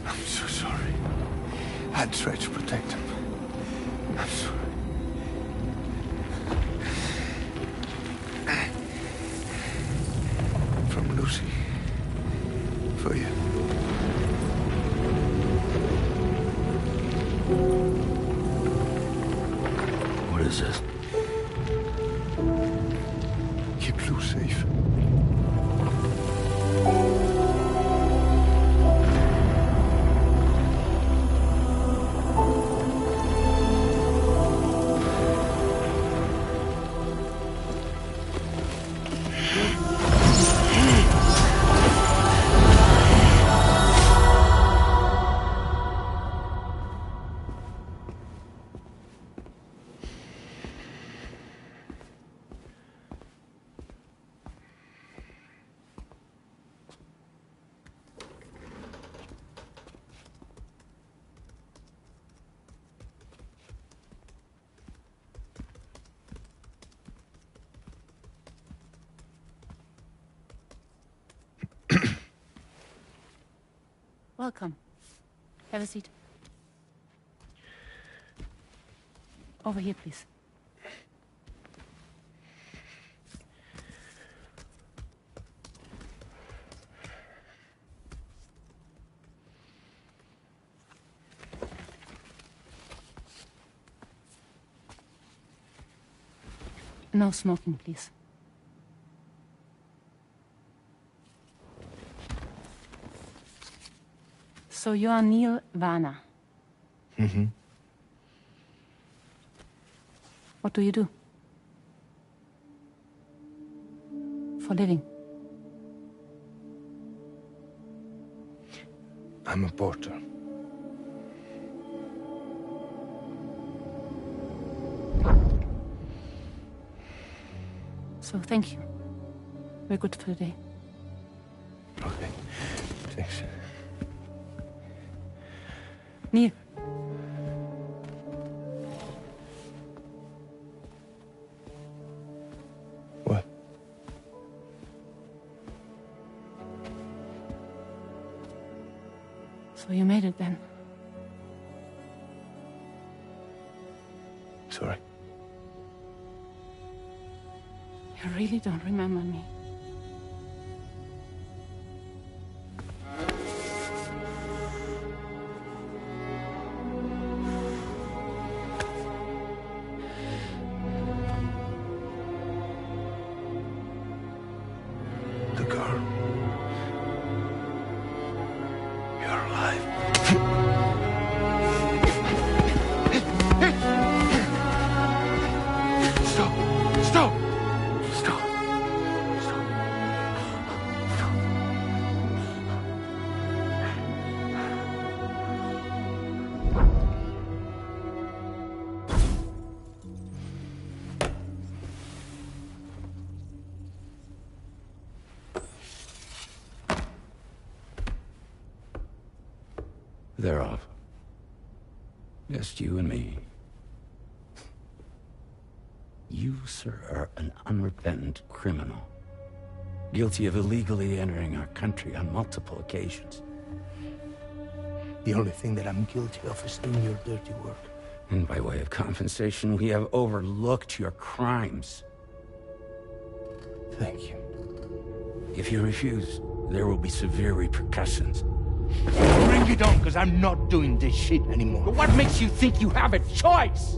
I'm so sorry. I tried to protect him. I'm sorry. From Lucy. For you. What is this? Keep Lou safe. Welcome. Have a seat. Over here, please. No smoking, please. So you are Neil Varner. Mm-hmm. What do you do? For a living? I'm a porter. So thank you. We're good for the day. Okay. Thanks. Neil. What? So you made it then? Sorry. You really don't remember me. The girl. You're alive. Stop! Stop! Stop! Stop! Stop! They're off. Just you and me. You, sir, are an unrepentant criminal. Guilty of illegally entering our country on multiple occasions. The only thing that I'm guilty of is doing your dirty work. And by way of compensation, we have overlooked your crimes. Thank you. If you refuse, there will be severe repercussions. Bring it on, because I'm not doing this shit anymore. But what makes you think you have a choice?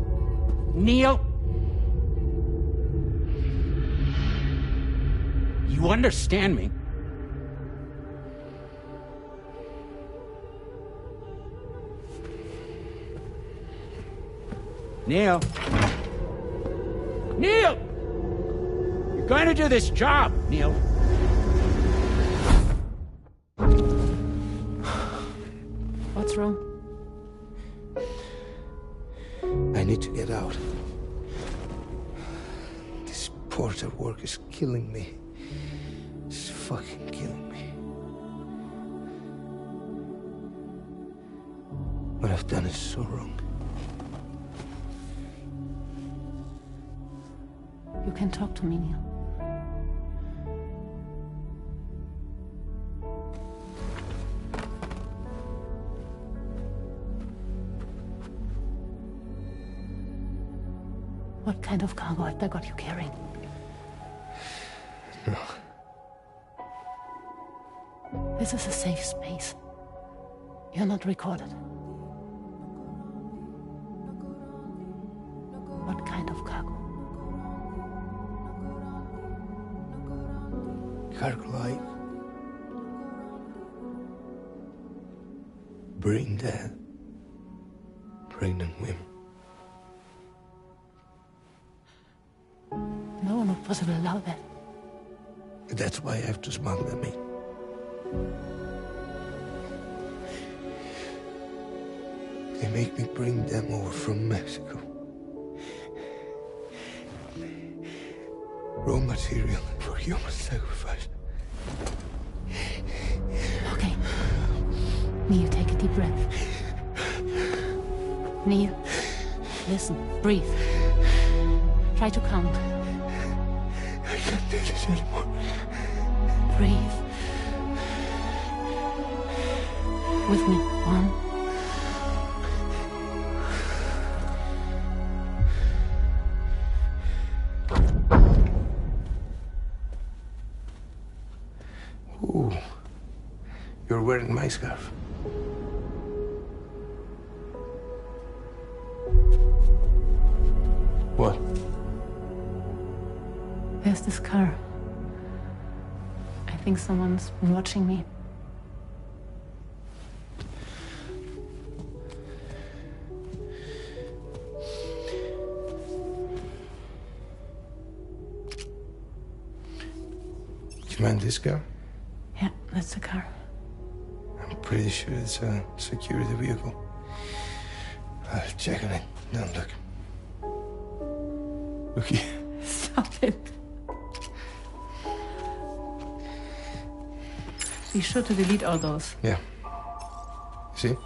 Neil? You understand me? Neil? Neil! You're going to do this job, Neil. What's wrong? need to get out. This porter work is killing me. It's fucking killing me. What I've done is so wrong. You can talk to me, Neil. What kind of cargo have they got you carrying? No. This is a safe space. You're not recorded. What kind of cargo? Cargo like brain dead, pregnant women. No one would possibly allow that. That's why I have to smuggle them in. They make me bring them over from Mexico. Raw material for human sacrifice. Okay. Neil, take a deep breath. Neil, listen, breathe. Try to count. I can't do this anymore. Breathe. With me. 1. Ooh. You're wearing my scarf. What? There's this car. I think someone's been watching me. Do you mind this car? Yeah, that's the car. I'm pretty sure it's a security vehicle. I'll check on it. Now look. Look here. Stop it. Be sure to delete all those. Yeah. See?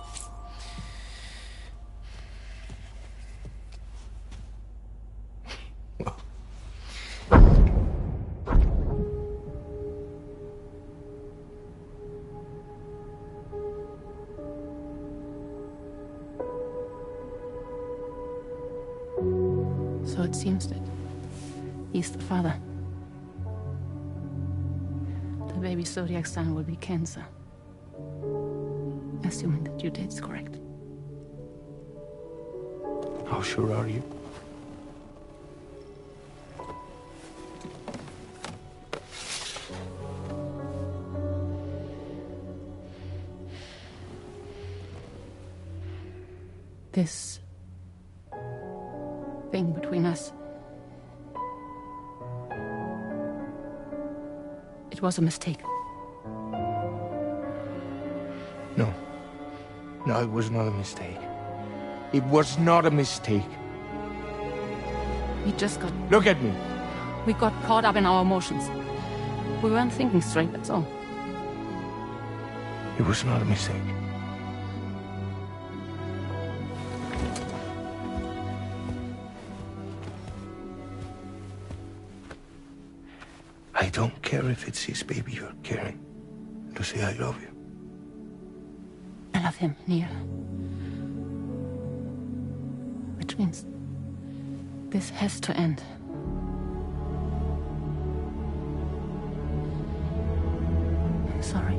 So it seems that he's the father. The baby zodiac sign will be Cancer. Assuming that your date's correct. How sure are you? This thing between us. It was a mistake. No. No, it was not a mistake. It was not a mistake. We just got... Look at me. We got caught up in our emotions. We weren't thinking straight, that's all. It was not a mistake. I don't care if it's his baby you're carrying. Lucy, I love you. I love him, Neil. Which means this has to end. I'm sorry.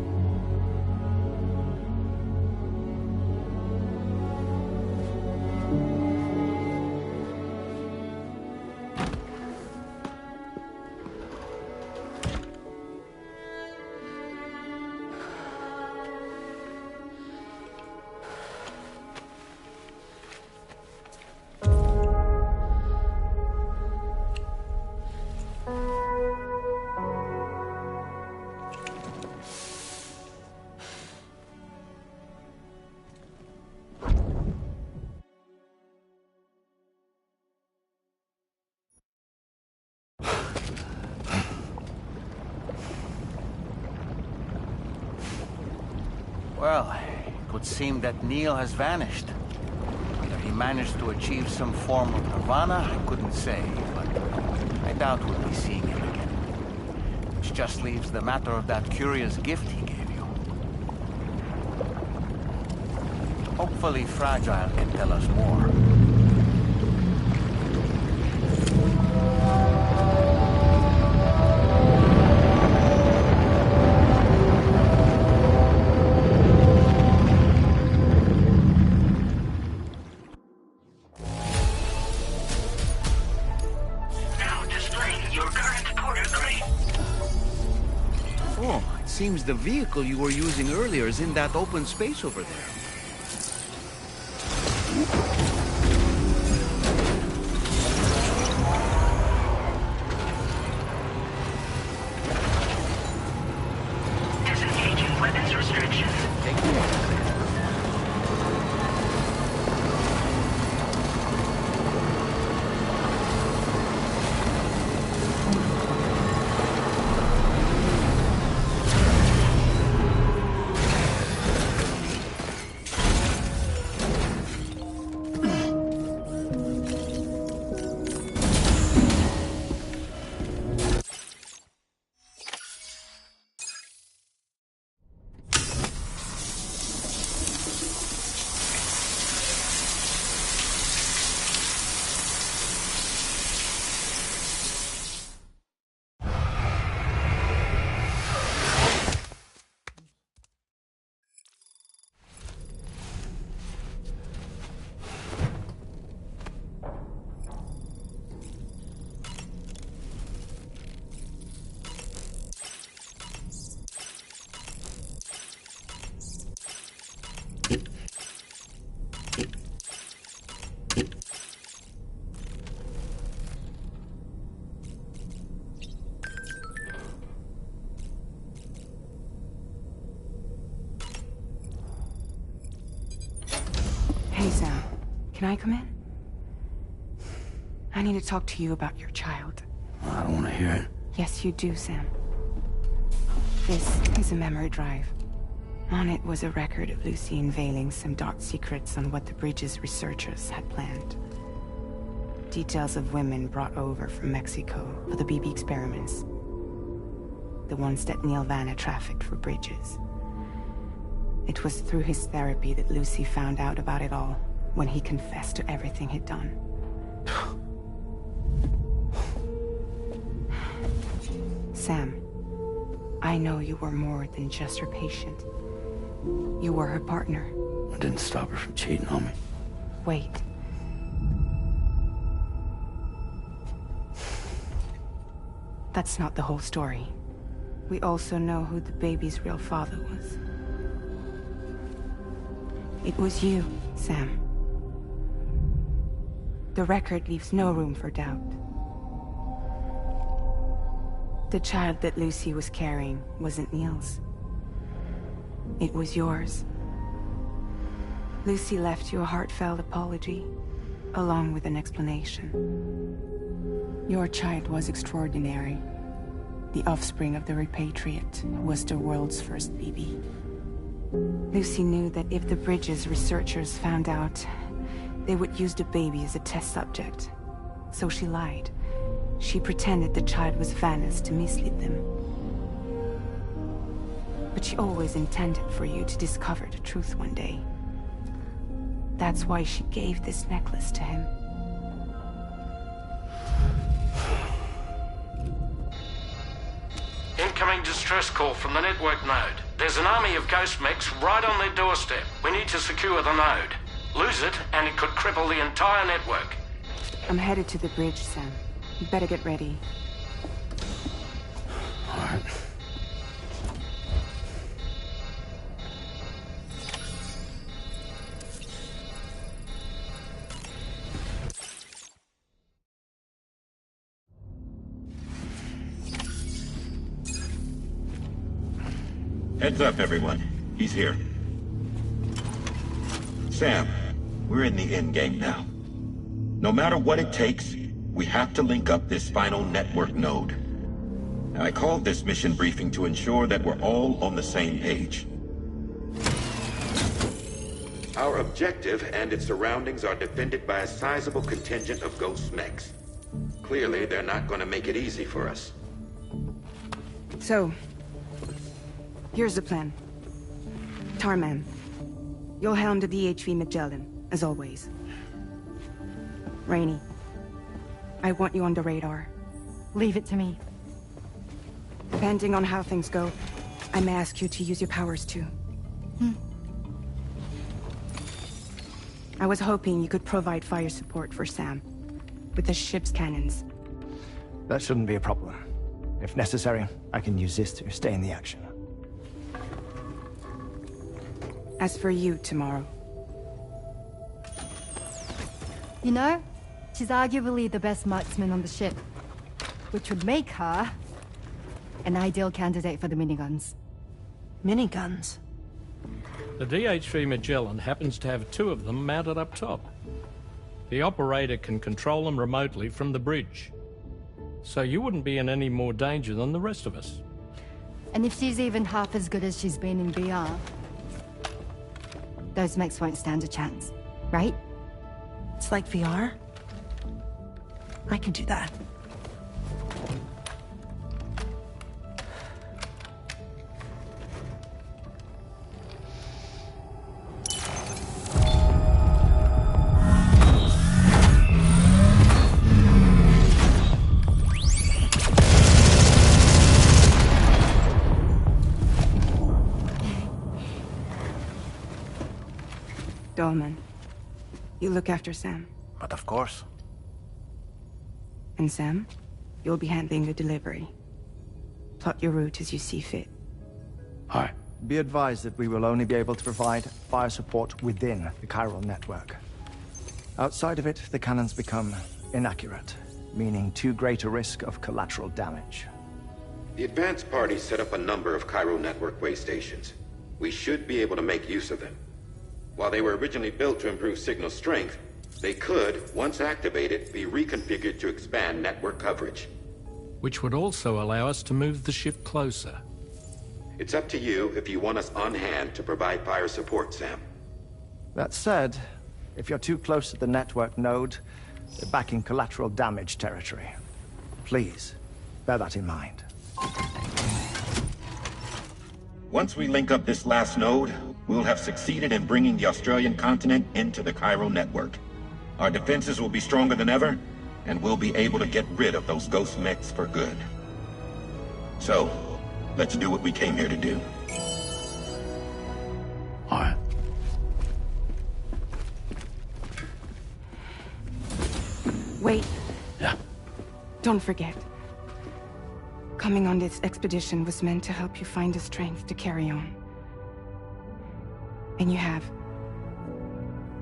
Well, it would seem that Neil has vanished. Whether he managed to achieve some form of nirvana, I couldn't say, but I doubt we'll be seeing him again. Which just leaves the matter of that curious gift he gave you. Hopefully Fragile can tell us more. Seems the vehicle you were using earlier is in that open space over there. Disengaging weapons restrictions. Take care. Hey, Sam. Can I come in? I need to talk to you about your child. I don't want to hear it. Yes, you do, Sam. This is a memory drive. On it was a record of Lucy unveiling some dark secrets on what the Bridges researchers had planned. Details of women brought over from Mexico for the BB experiments. The ones that Neil Vanna trafficked for Bridges. It was through his therapy that Lucy found out about it all, when he confessed to everything he'd done. Sam, I know you were more than just her patient. You were her partner. I didn't stop her from cheating on me. Wait. That's not the whole story. We also know who the baby's real father was. It was you, Sam. The record leaves no room for doubt. The child that Lucy was carrying wasn't Neil's. It was yours. Lucy left you a heartfelt apology, along with an explanation. Your child was extraordinary. The offspring of the repatriate who was the world's first BB. Lucy knew that if the Bridges researchers found out, they would use the baby as a test subject. So she lied. She pretended the child was Vanna's to mislead them. But she always intended for you to discover the truth one day. That's why she gave this necklace to him. Incoming distress call from the network node. There's an army of ghost mechs right on their doorstep. We need to secure the node. Lose it, and it could cripple the entire network. I'm headed to the bridge, Sam. You better get ready. All right. Heads up, everyone. He's here. Sam, we're in the endgame now. No matter what it takes, we have to link up this final network node. I called this mission briefing to ensure that we're all on the same page. Our objective and its surroundings are defended by a sizable contingent of ghost mechs. Clearly, they're not going to make it easy for us. So, here's the plan. Tarman, you'll helm the DHV Magellan, as always. Rainey, I want you on the radar. Leave it to me. Depending on how things go, I may ask you to use your powers too. I was hoping you could provide fire support for Sam, with the ship's cannons. That shouldn't be a problem. If necessary, I can use this to stay in the action. As for you, tomorrow. You know, she's arguably the best marksman on the ship, which would make her an ideal candidate for the miniguns. Miniguns? The DHV Magellan happens to have 2 of them mounted up top. The operator can control them remotely from the bridge. So you wouldn't be in any more danger than the rest of us. And if she's even half as good as she's been in VR, those mechs won't stand a chance, right? It's like VR? I can do that. Dolman, you look after Sam. But of course. And Sam, you'll be handling the delivery. Plot your route as you see fit. Aye. Be advised that we will only be able to provide fire support within the chiral network. Outside of it, the cannons become inaccurate, meaning too great a risk of collateral damage. The advanced party set up a number of chiral network way stations. We should be able to make use of them. While they were originally built to improve signal strength, they could, once activated, be reconfigured to expand network coverage. Which would also allow us to move the ship closer. It's up to you if you want us on hand to provide fire support, Sam. That said, if you're too close to the network node, you're back in collateral damage territory. Please, bear that in mind. Once we link up this last node, we'll have succeeded in bringing the Australian continent into the chiral network. Our defenses will be stronger than ever, and we'll be able to get rid of those ghost mechs for good. So, let's do what we came here to do. Alright. Wait. Yeah. Don't forget. Coming on this expedition was meant to help you find the strength to carry on. And you have.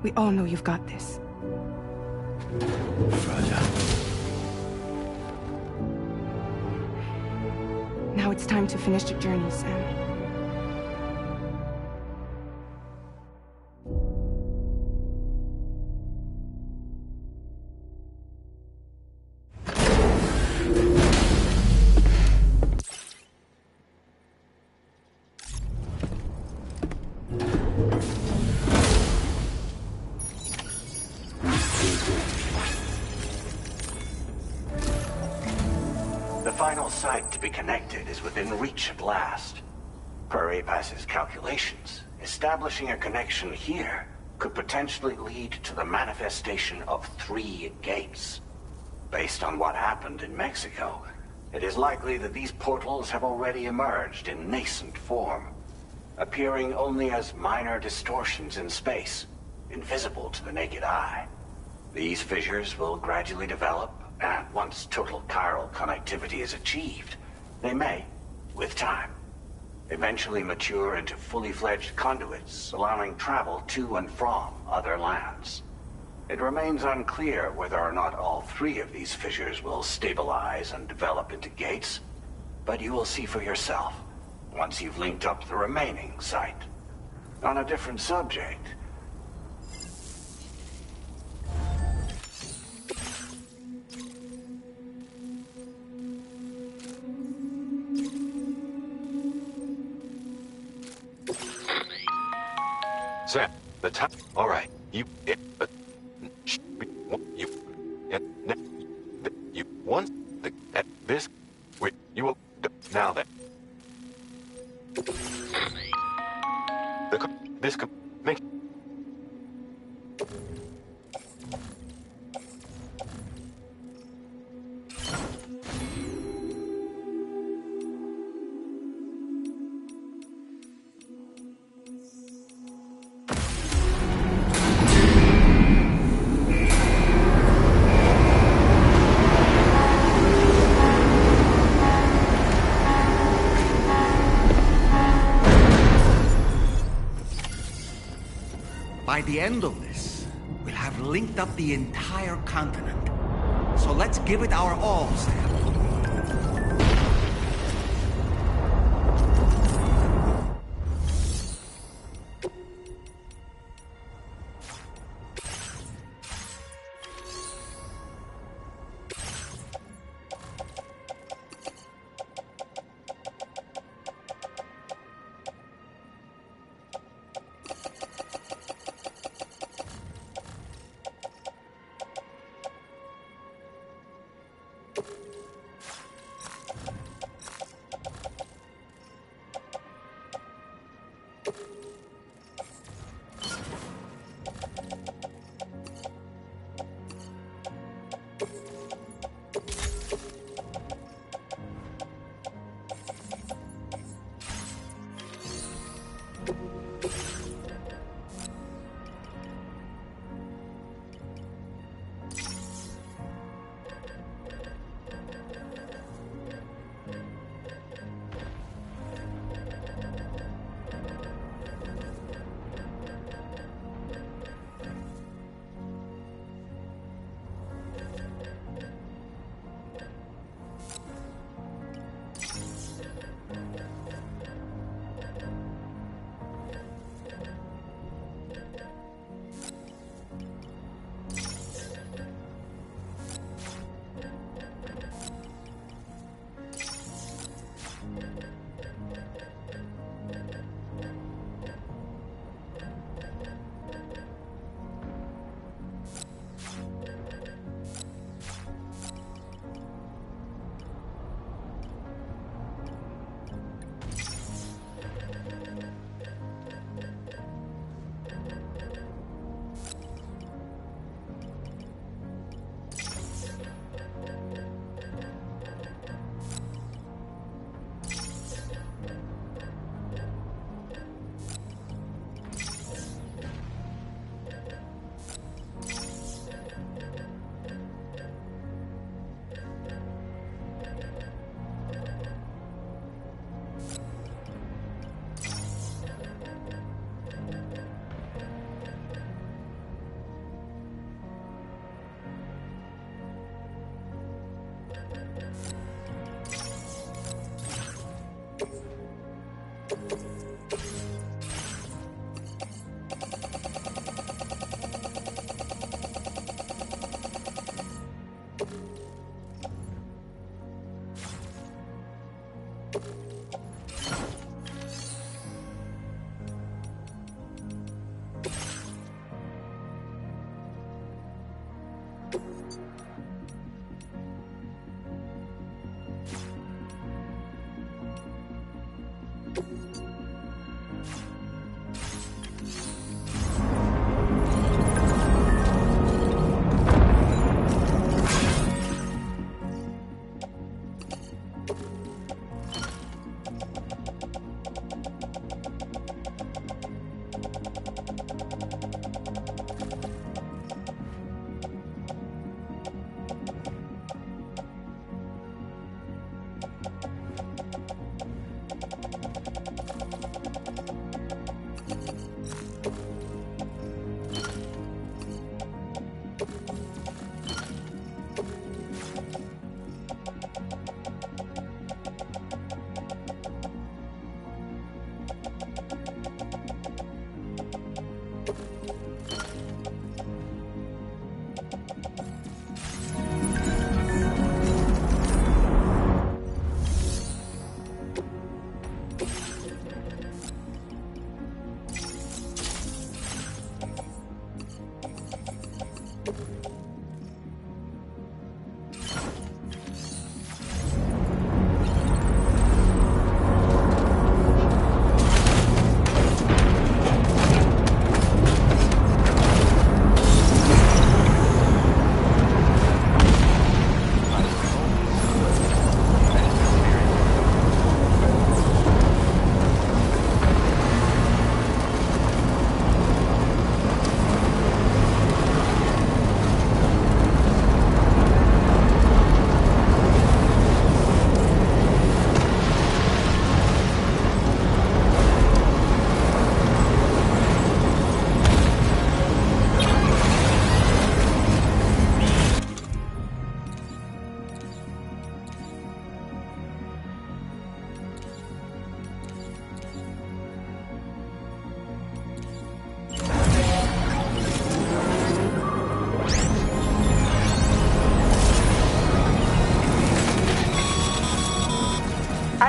We all know you've got this. Roger. Now it's time to finish the journey, Sam. The final site to be connected is within reach at last. Per APAS's calculations, establishing a connection here could potentially lead to the manifestation of 3 gates. Based on what happened in Mexico, it is likely that these portals have already emerged in nascent form, appearing only as minor distortions in space, invisible to the naked eye. These fissures will gradually develop, and once total chiral connectivity is achieved, they may, with time, eventually mature into fully fledged conduits, allowing travel to and from other lands. It remains unclear whether or not all 3 of these fissures will stabilize and develop into gates, but you will see for yourself once you've linked up the remaining site. On a different subject, Sam, The time. All right. You once at this. You will now that this make. By the end of this, we'll have linked up the entire continent. So let's give it our all, Sam.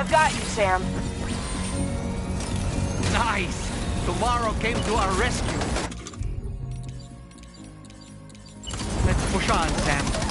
I've got you, Sam. Nice! Tomorrow came to our rescue. Let's push on, Sam.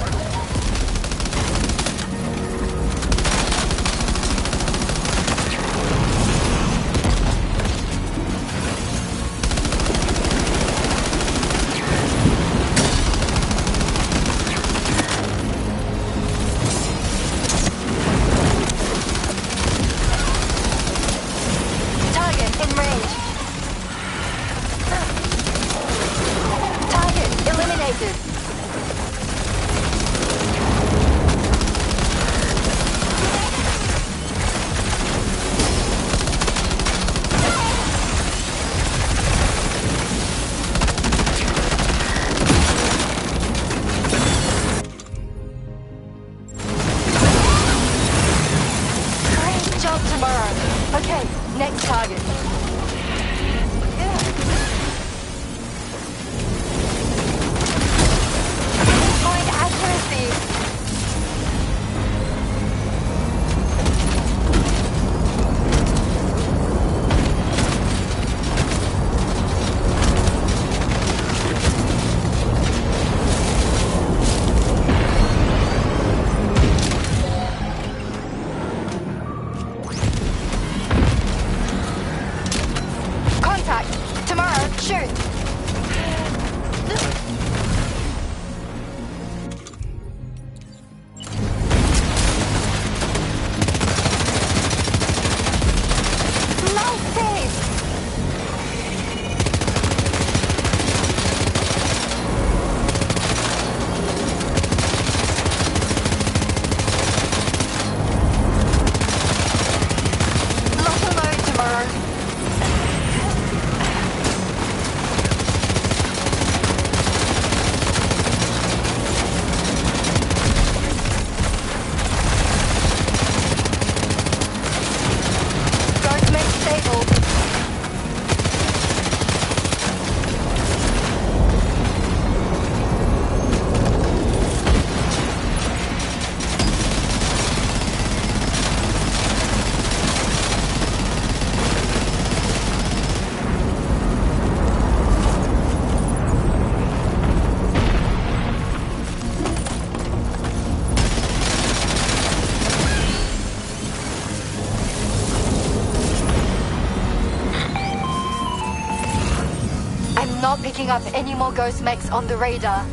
Not picking up any more ghost mechs on the radar.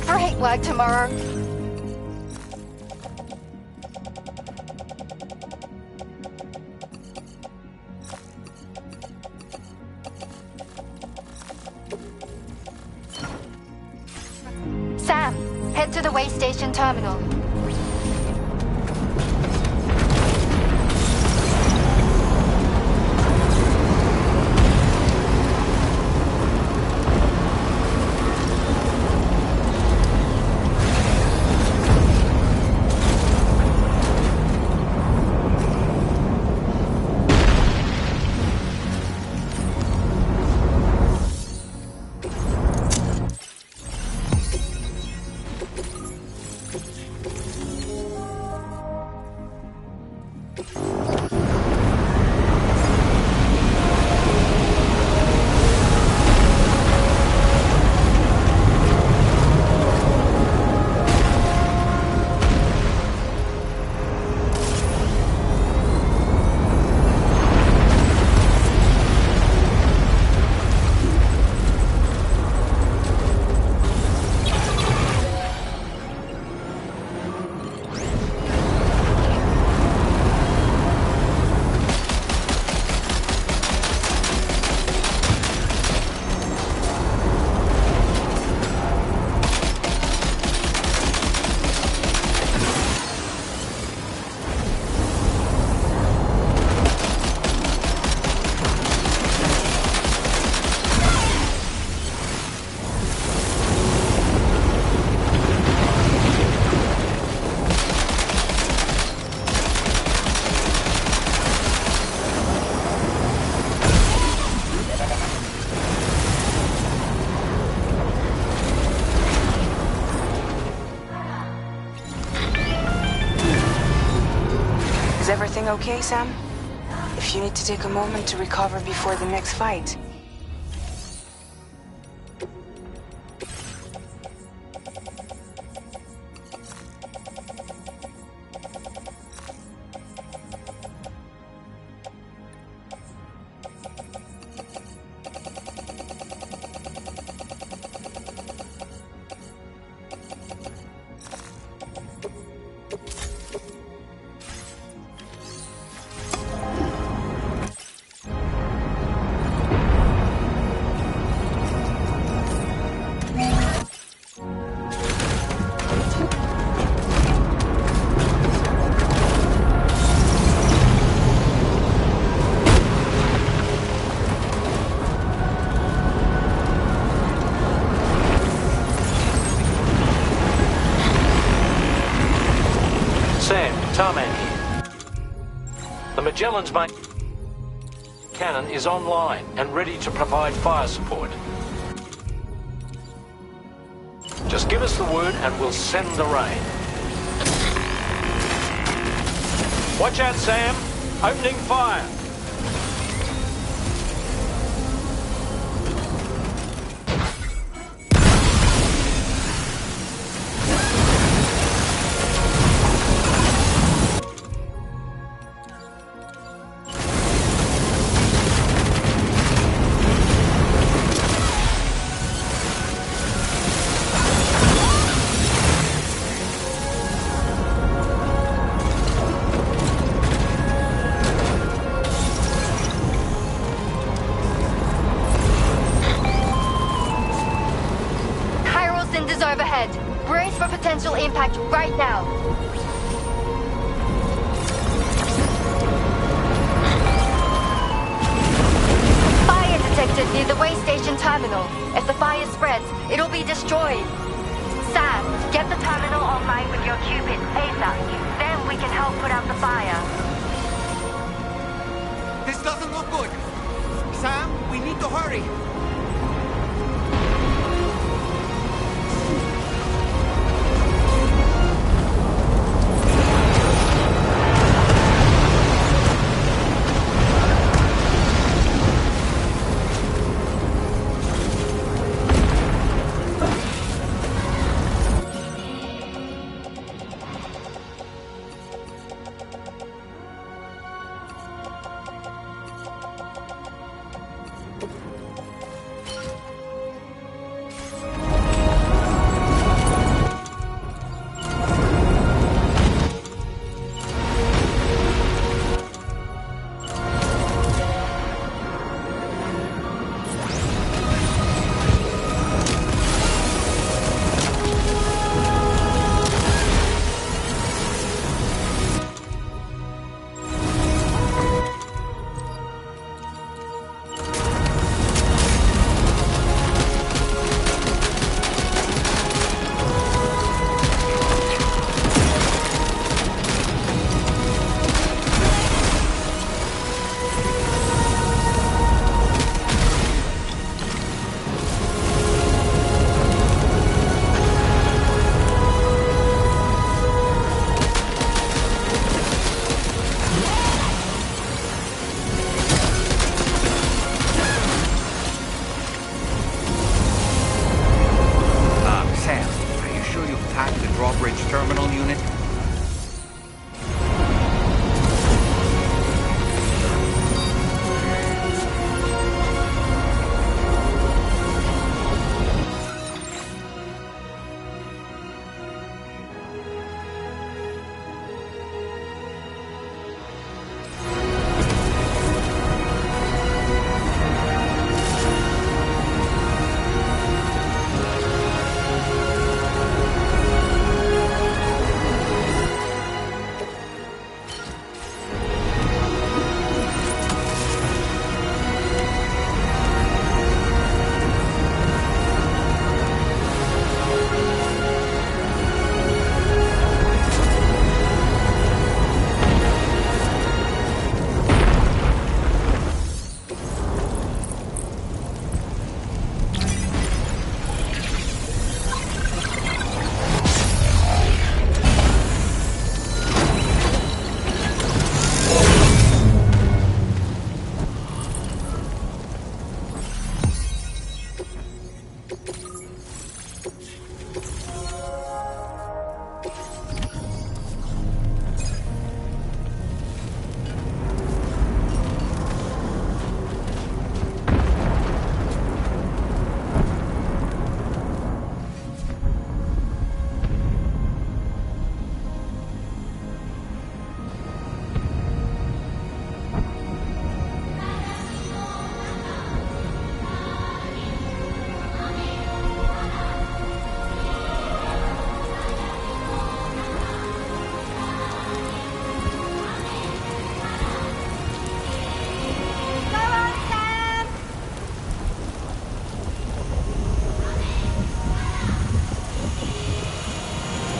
Great work, Tomorrow. Sam, head to the way station terminal. Everything okay, Sam? If you need to take a moment to recover before the next fight. Tarman here. The Magellan's main cannon is online and ready to provide fire support. Just give us the word and we'll send the rain. Watch out, Sam. Opening fire. Overhead. Brace for potential impact right now. Fire detected near the way station terminal. If the fire spreads, it'll be destroyed. Sam, get the terminal online with your Cupid ASAP. Then we can help put out the fire. This doesn't look good. Sam, we need to hurry.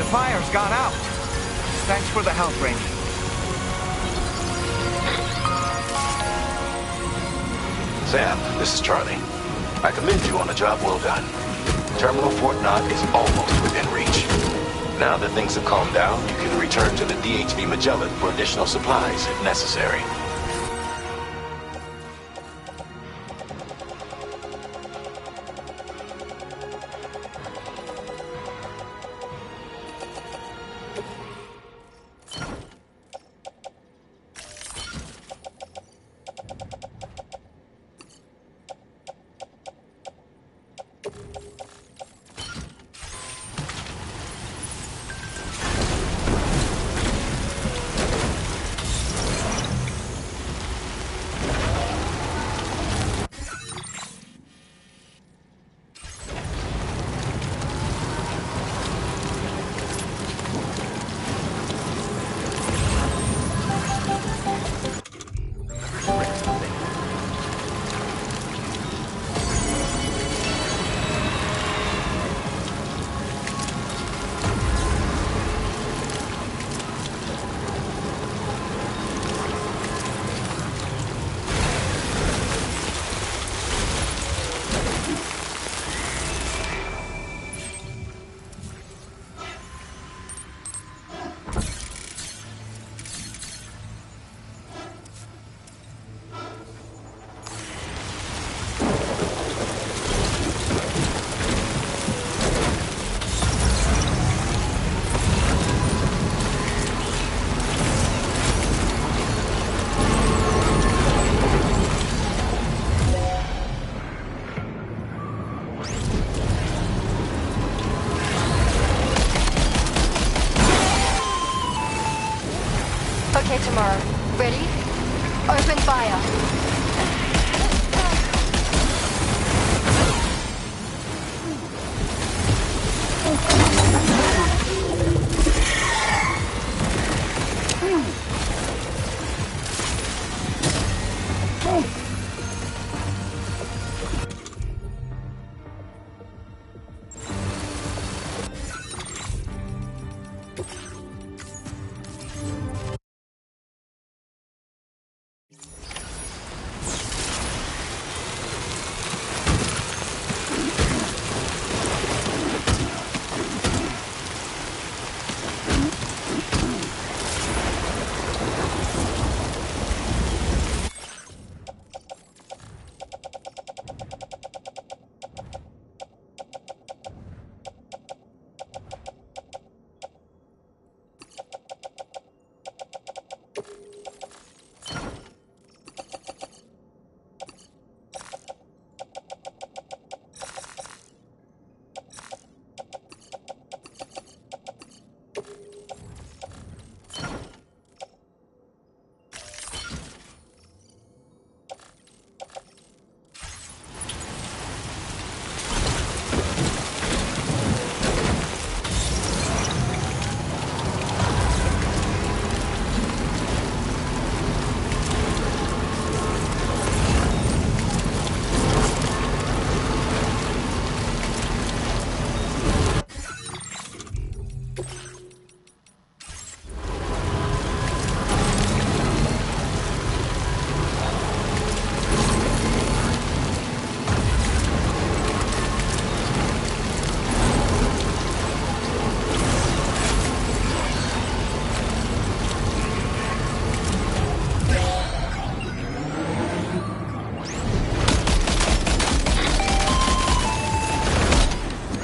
fire's gone out. Thanks for the help, Rainey. Sam, this is Charlie. I commend you on a job well done. Terminal Fort Knott is almost within reach. Now that things have calmed down, you can return to the DHV Magellan for additional supplies if necessary. Okay, tomorrow. Ready? Open fire.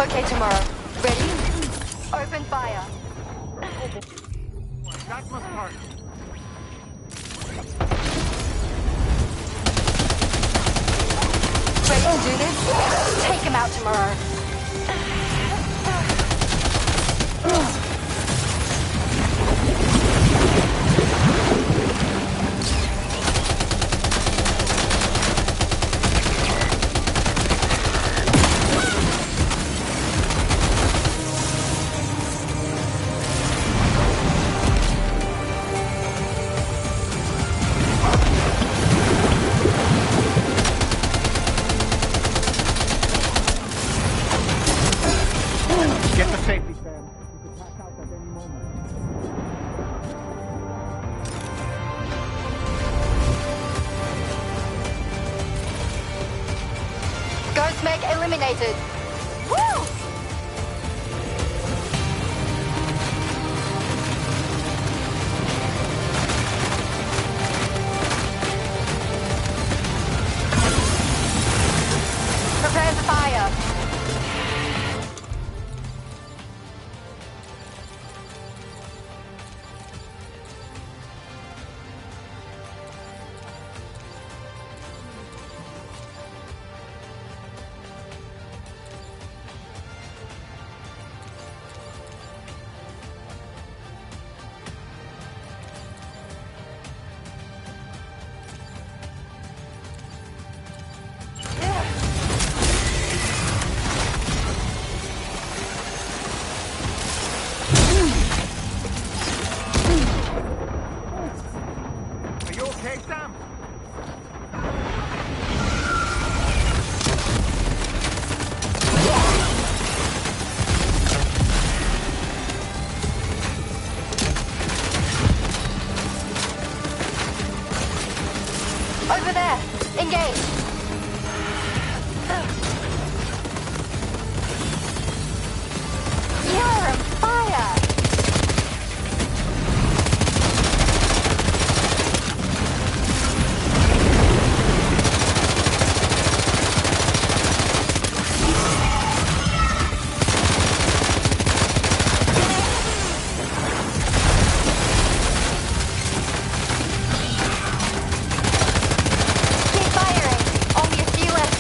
Okay, tomorrow. Ready? Open fire. That must hurt. Ready to do this? Take him out tomorrow. Get the safety stand. You can pass out the eliminated. Woo! Prepare the fire. Over there! Engage! You're on fire! Keep firing! Only a few left.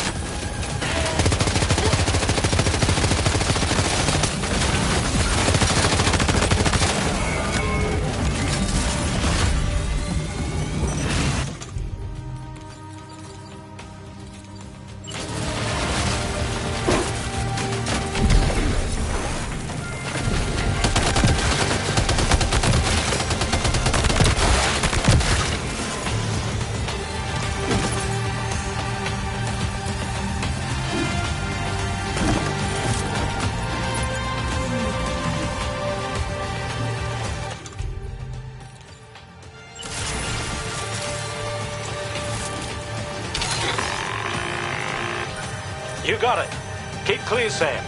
You got it. Keep clear, Sam.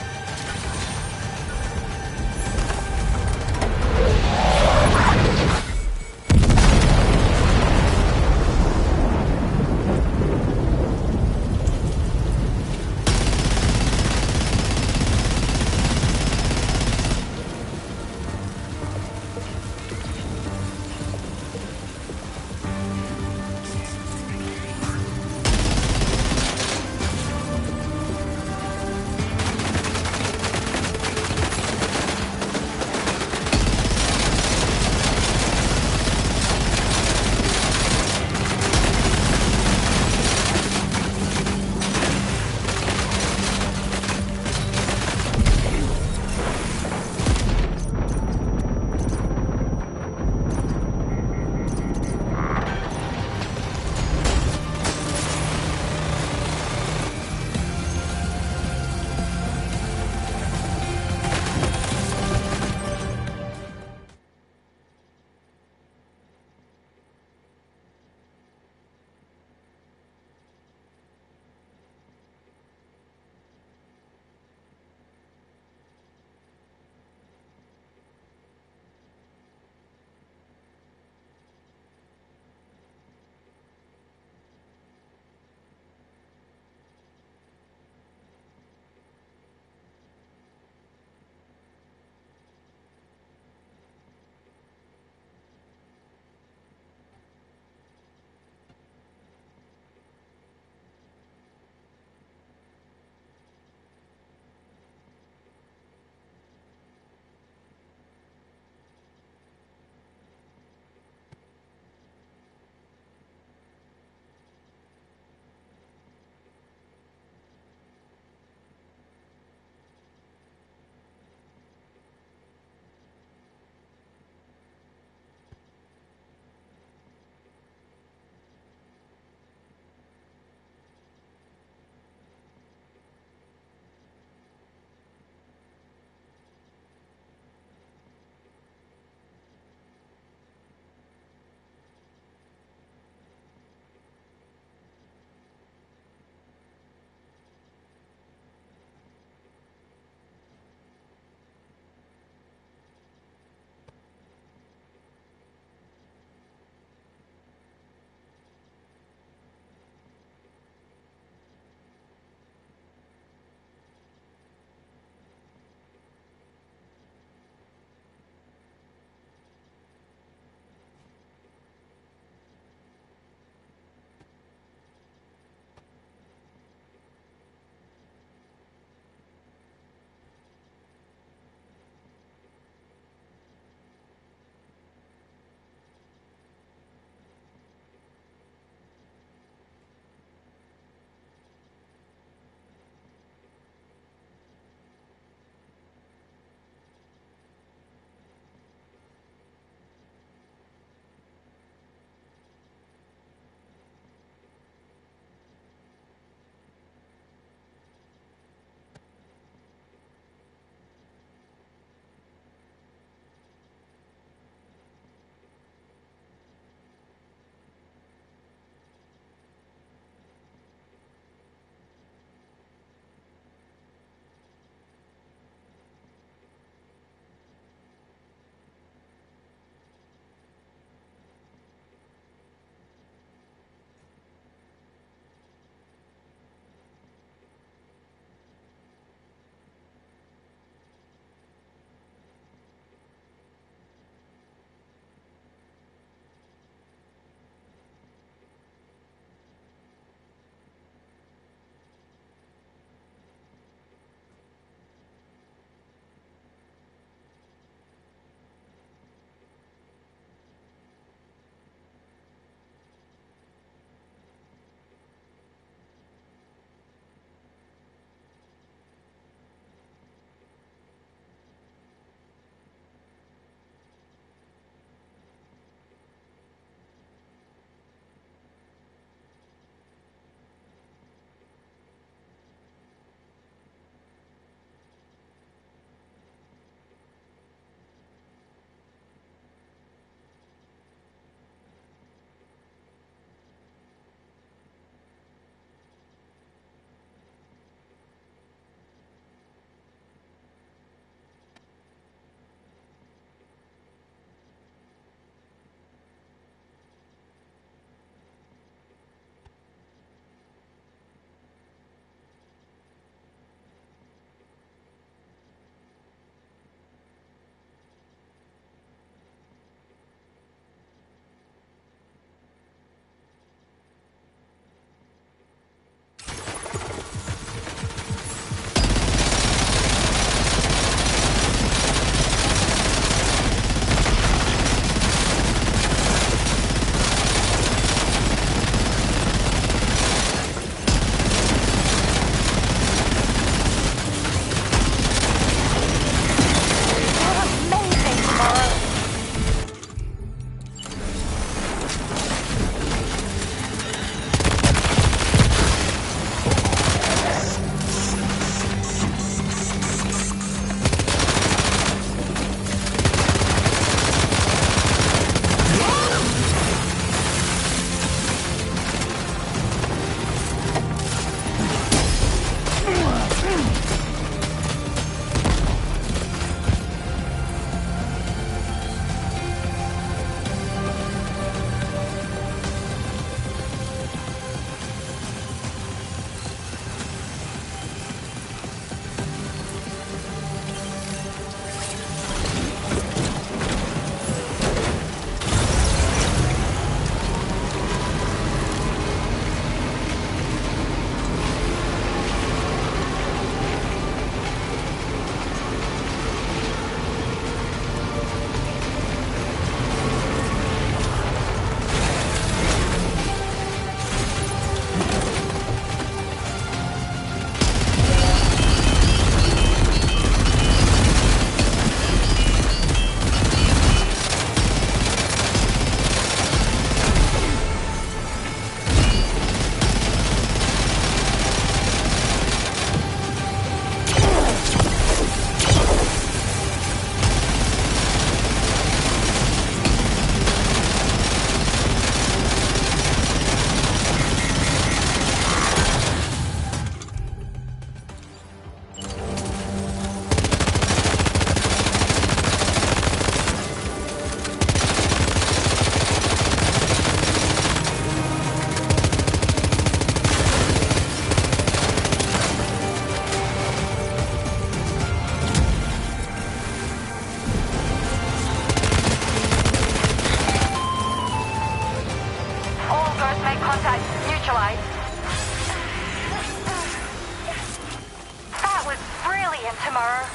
and tomorrow.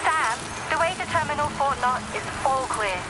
Sam, the way to Terminal Fort Knott is all clear.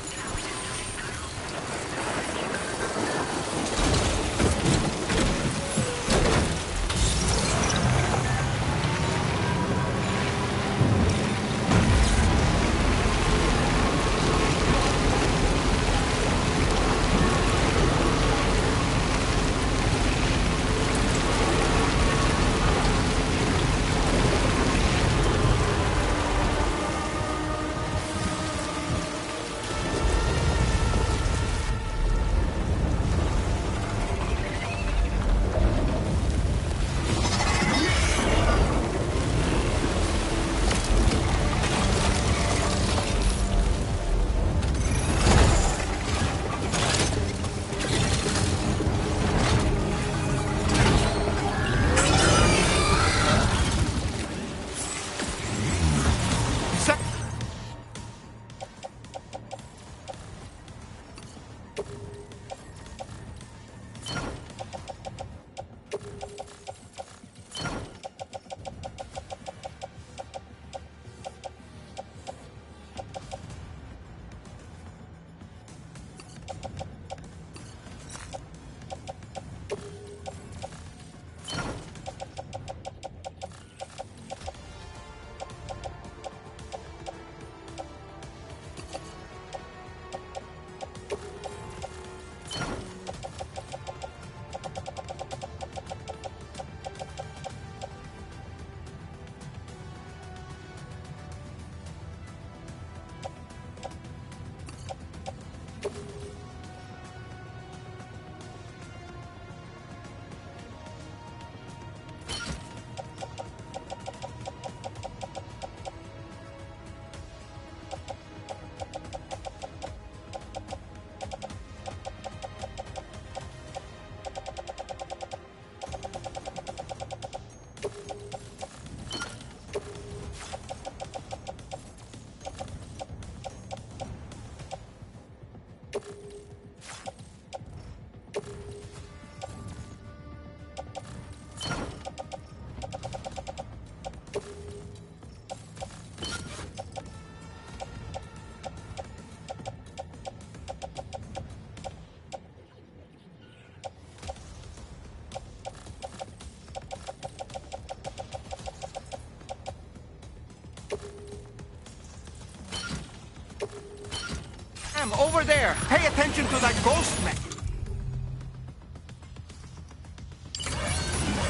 Over there! Pay attention to that ghost man!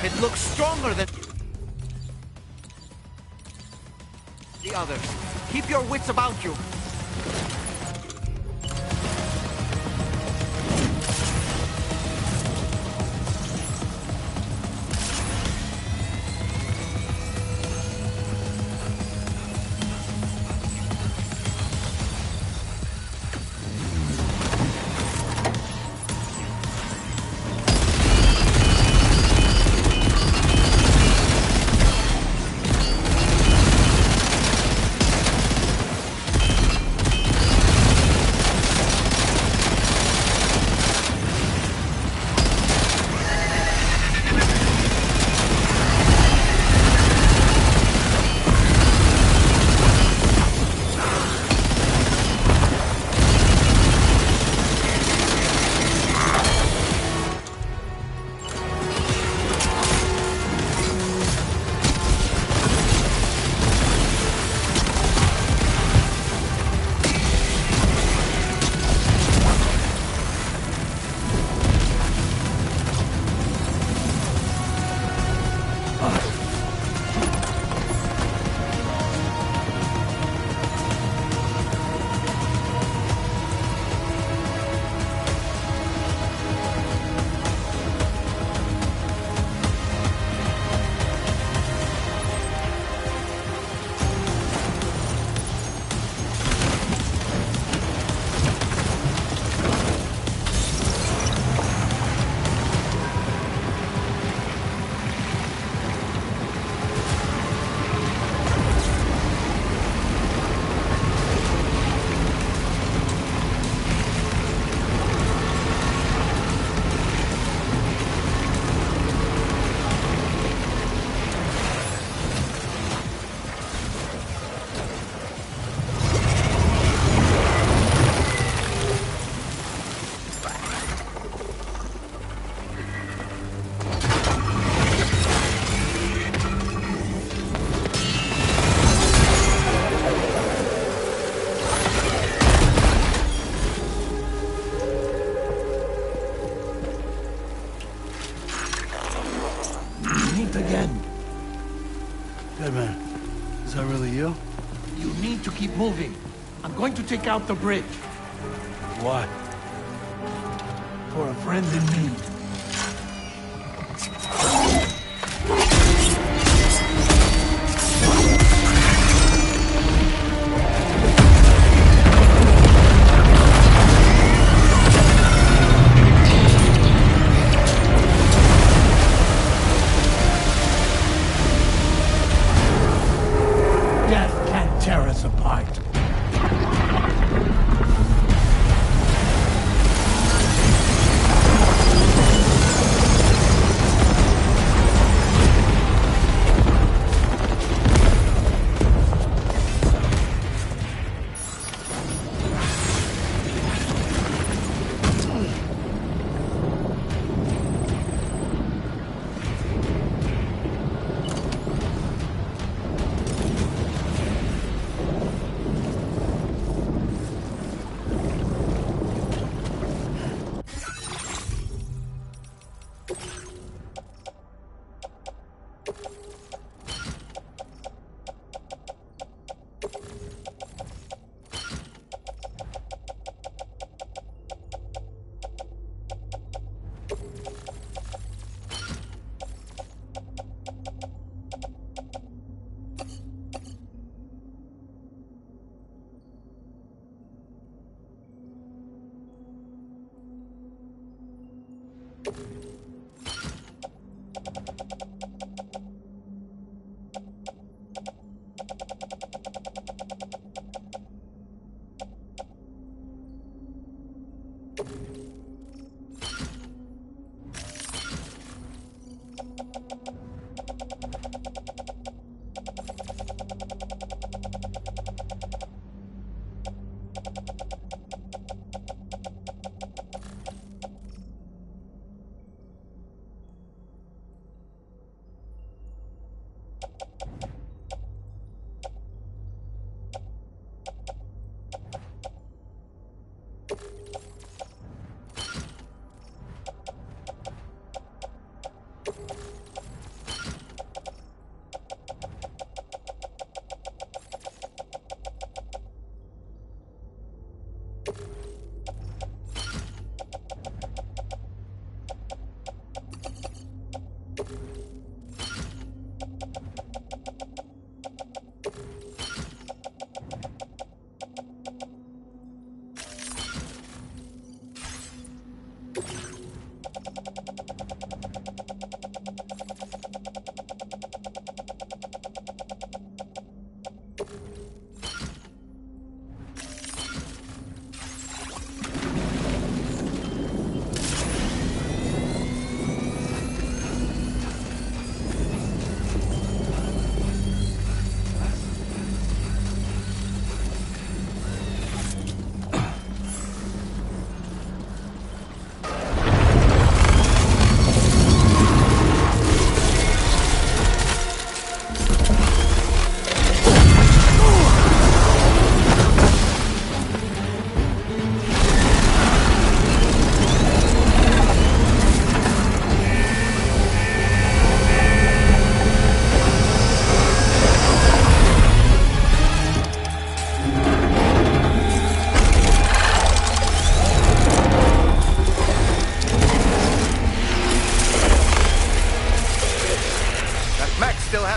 It looks stronger than the others. Keep your wits about you. Is that really you? You need to keep moving. I'm going to take out the bridge. Why? For a friend in need. Death can't tear us apart.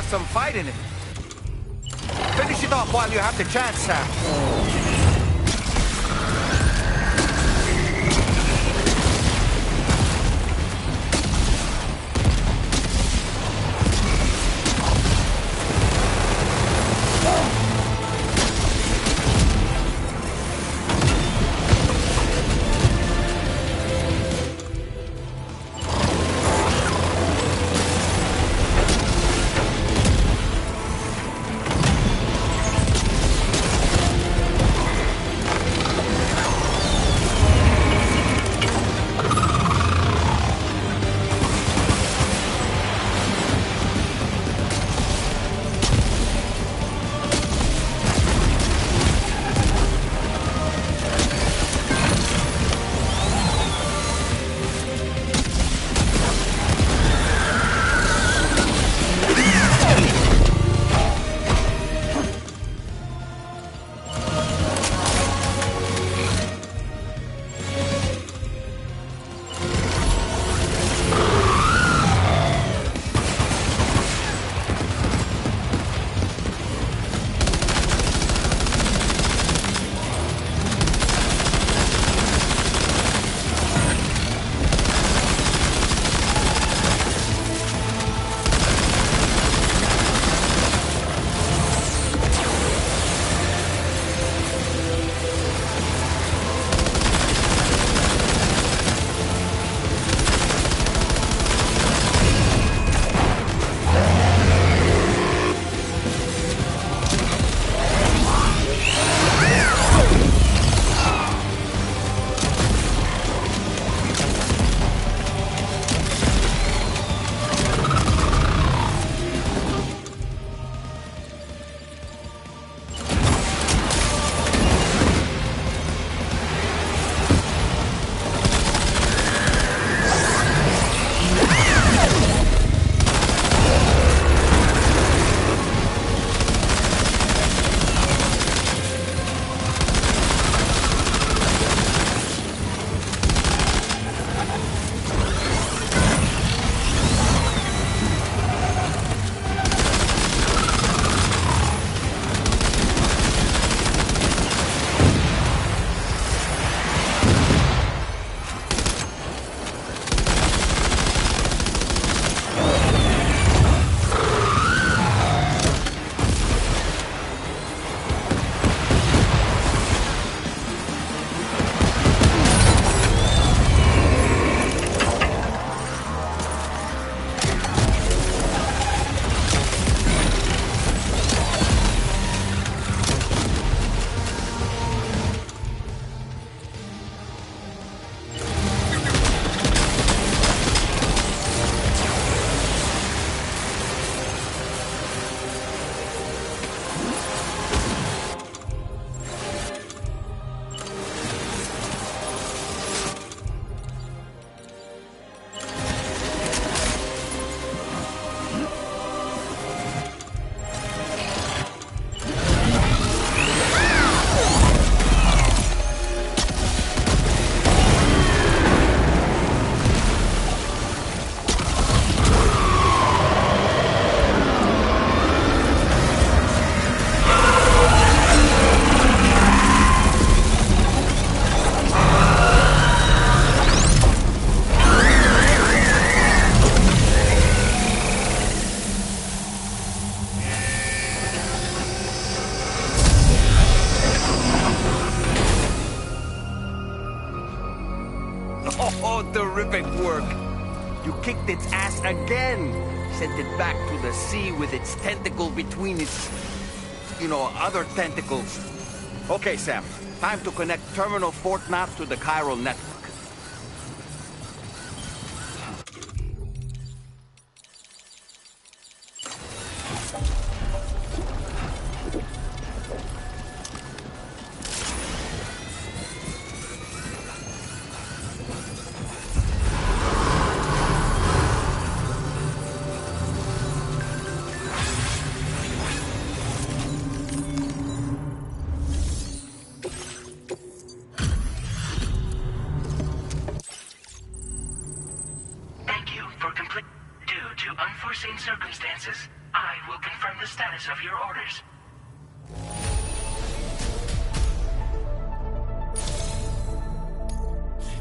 Some fight in it. Finish it off while you have the chance, Sam. Terrific work. You kicked its ass again. Sent it back to the sea with its tentacle between its, other tentacles. Okay, Sam. Time to connect Terminal Fort Knox to the chiral network. Circumstances, I will confirm the status of your orders.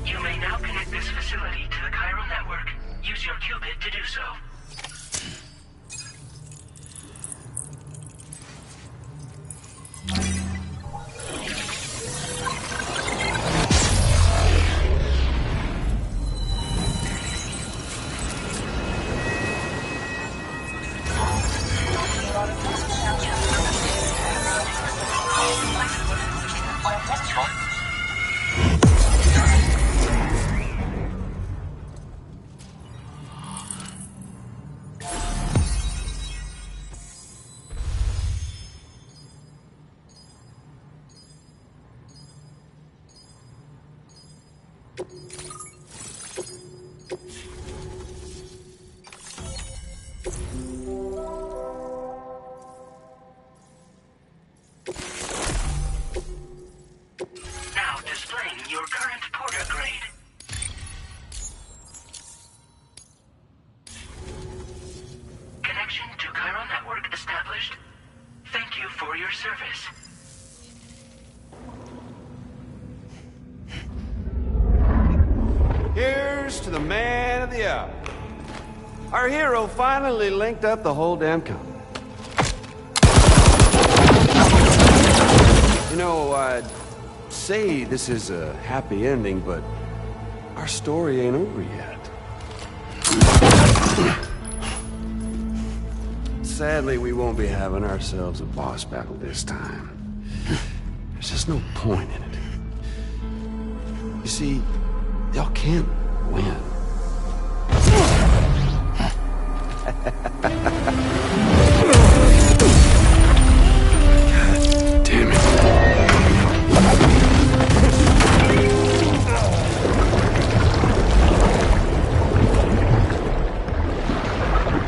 You may now connect this facility to the chiral network. Use your qubit to do so. Here's to the man of the hour. Our hero finally linked up the whole damn company. I'd say this is a happy ending, but our story ain't over yet. Sadly, we won't be having ourselves a boss battle this time. There's just no point in it. You see, y'all can't win. God damn it.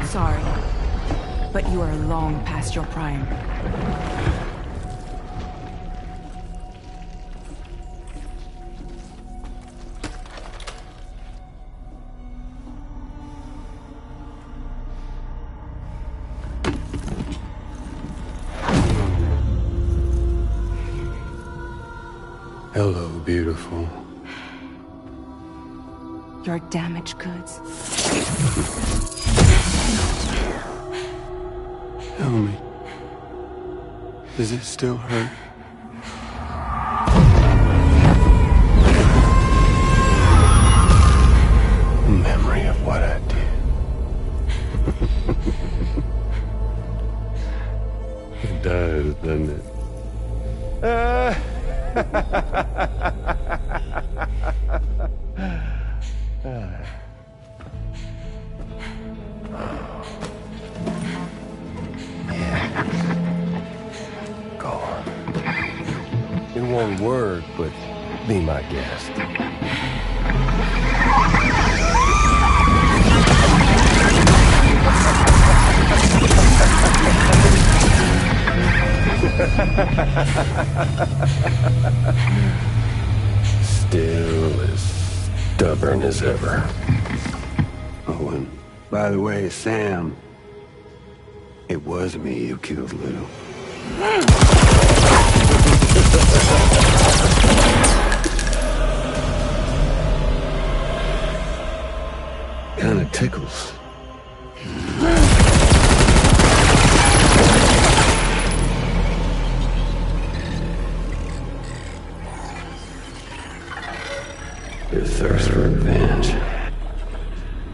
Sorry, but you are long past your prime. Hello, beautiful. Your damaged goods. Tell me, does it still hurt? Memory of what I did. It does, doesn't it? Go on. In one word, but be my guest. Still as stubborn as ever. Oh, and by the way, Sam, it was me who killed Lou. Kinda tickles. Their thirst for revenge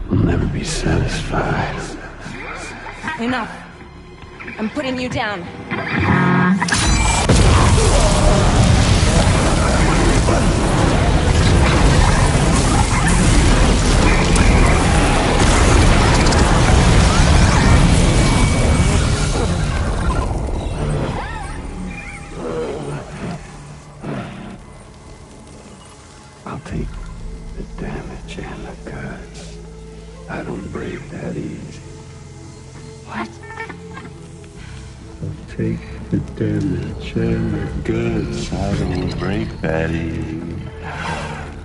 will never be satisfied. Enough. I'm putting you down. I'll take the damage and the goods. I don't break that easy. What? I'll take the damage and the goods. I don't break that easy.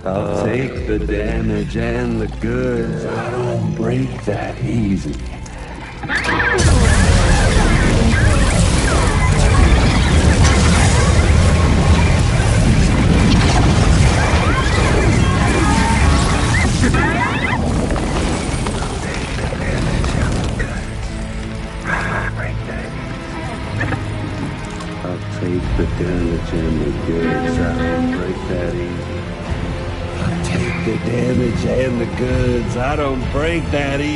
I'll take the damage and the goods. I don't break that easy. Take the damage and the goods. I don't break that easy. I'll take the damage and the goods. I don't break that easy.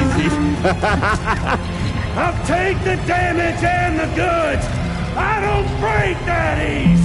I'll take the damage and the goods. I don't break that easy.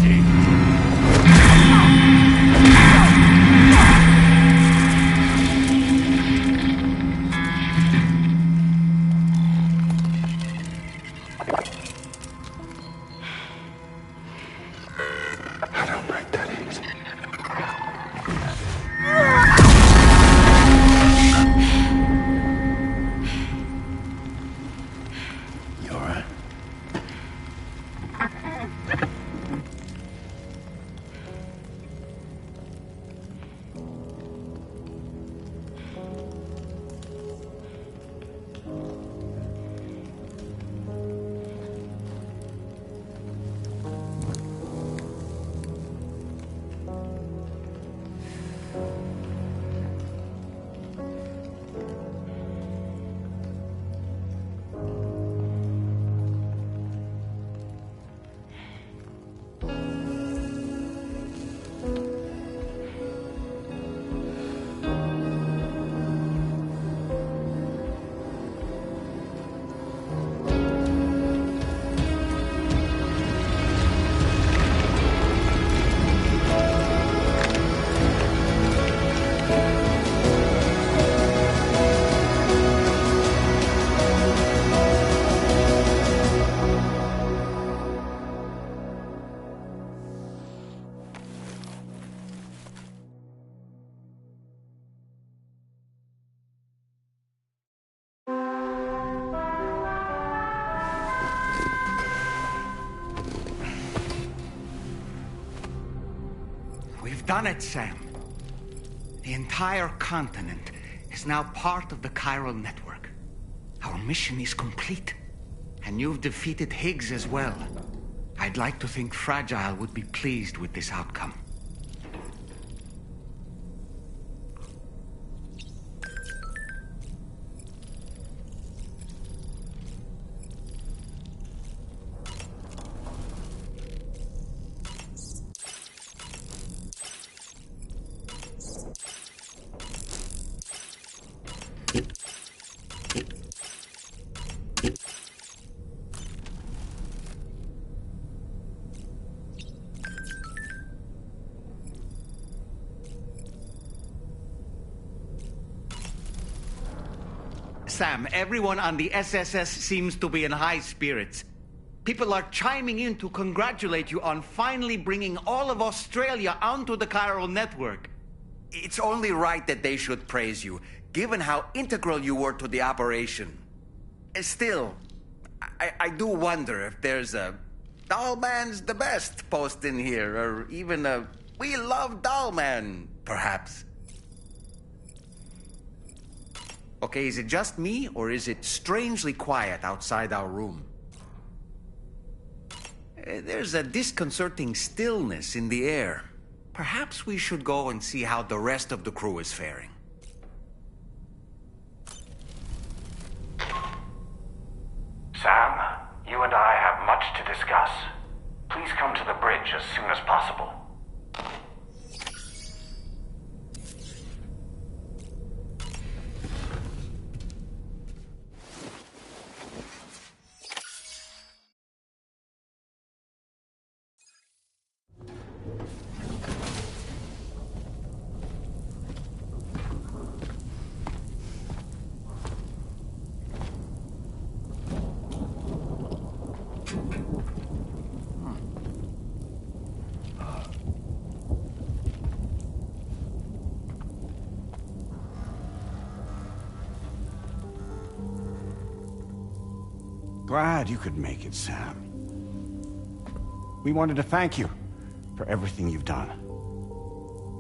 We've done it, Sam. The entire continent is now part of the Chiral Network. Our mission is complete. And you've defeated Higgs as well. I'd like to think Fragile would be pleased with this outcome. Sam, everyone on the SSS seems to be in high spirits. People are chiming in to congratulate you on finally bringing all of Australia onto the Chiral Network. It's only right that they should praise you, given how integral you were to the operation. Still, I do wonder if there's a Dollman's the best post in here, or even a We Love Dollman, perhaps. Okay, is it just me, or is it strangely quiet outside our room? There's a disconcerting stillness in the air. Perhaps we should go and see how the rest of the crew is faring. Sam, you and I have much to discuss. Please come to the bridge as soon as possible. glad you could make it, Sam. We wanted to thank you for everything you've done.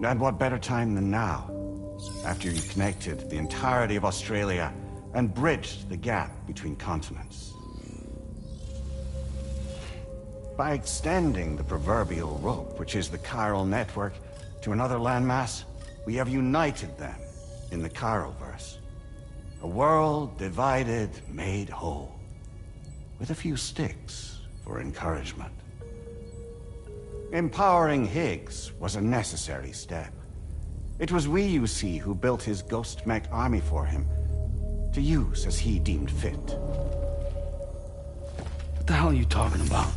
And what better time than now, after you connected the entirety of Australia and bridged the gap between continents. By extending the proverbial rope, which is the chiral network, to another landmass, we have united them in the Chiroverse. A world divided, made whole, with a few sticks for encouragement. Empowering Higgs was a necessary step. It was we, you see, who built his ghost mech army for him, to use as he deemed fit. What the hell are you talking about?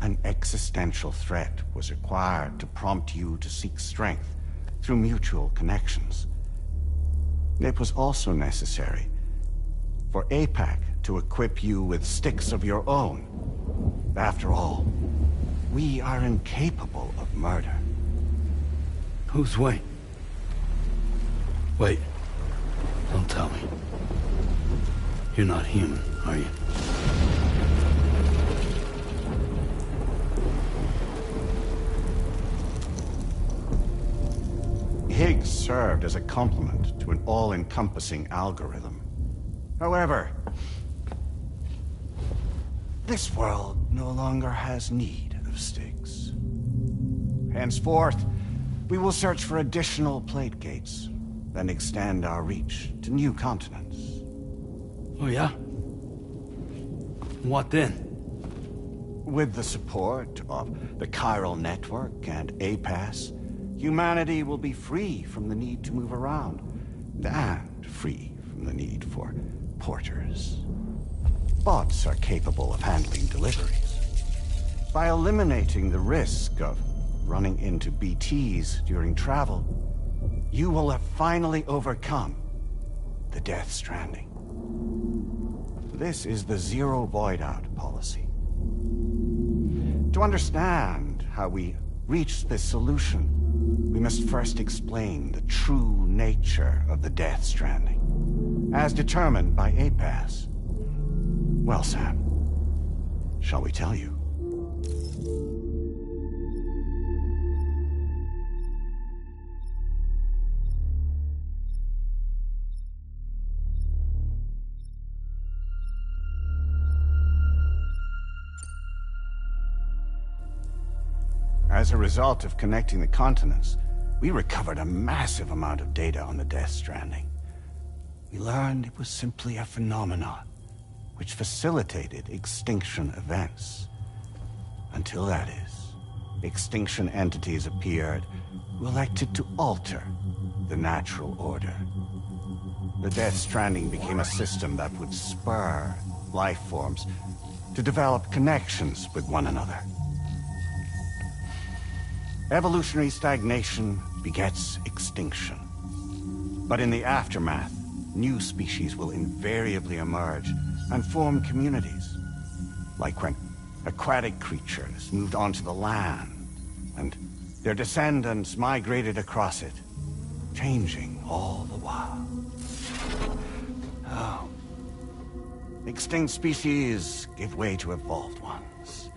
An existential threat was required to prompt you to seek strength through mutual connections. It was also necessary for APAC to equip you with sticks of your own. After all, we are incapable of murder. Who's we? Wait. Don't tell me. You're not human, are you? Higgs served as a complement to an all-encompassing algorithm. However, this world no longer has need of sticks. Henceforth, we will search for additional plate gates, then extend our reach to new continents. Oh yeah? What then? With the support of the Chiral Network and APAS, humanity will be free from the need to move around, and free from the need for porters. Bots are capable of handling deliveries. By eliminating the risk of running into BTs during travel, you will have finally overcome the Death Stranding. This is the Zero Void Out policy. To understand how we reached this solution, we must first explain the true nature of the Death Stranding, as determined by APAS. Well, Sam, shall we tell you? As a result of connecting the continents, we recovered a massive amount of data on the Death Stranding. We learned it was simply a phenomenon which facilitated extinction events. Until that is, extinction entities appeared who elected to alter the natural order. The Death Stranding became a system that would spur life forms to develop connections with one another. Evolutionary stagnation begets extinction. But in the aftermath, new species will invariably emerge and form communities. Like when aquatic creatures moved onto the land, and their descendants migrated across it, changing all the while. Oh. Extinct species give way to evolved ones.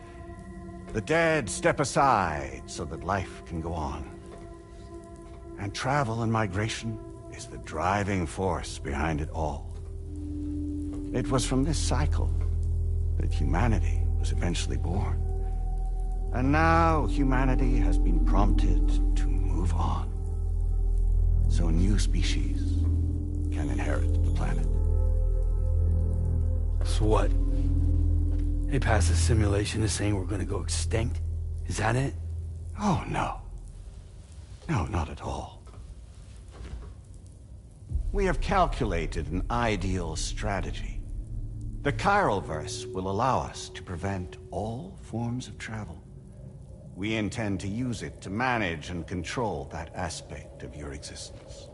The dead step aside so that life can go on. And travel and migration is the driving force behind it all. It was from this cycle that humanity was eventually born. And now humanity has been prompted to move on. So new species can inherit the planet. So what? APAS's simulation is saying we're gonna go extinct? Is that it? Oh, no. No, not at all. We have calculated an ideal strategy. The Chiroverse will allow us to prevent all forms of travel. We intend to use it to manage and control that aspect of your existence.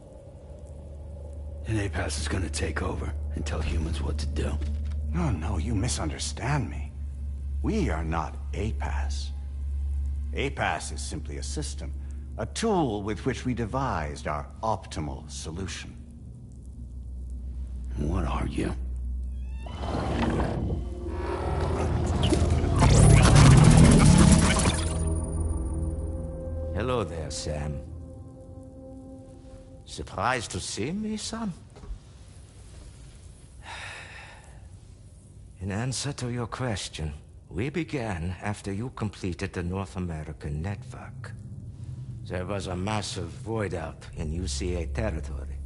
And APAS is gonna take over and tell humans what to do. No, no, you misunderstand me. We are not APAS. APAS is simply a system, a tool with which we devised our optimal solution. What are you? Hello there, Sam. Surprised to see me, son? In answer to your question, we began after you completed the North American network. There was a massive void out in UCA territory.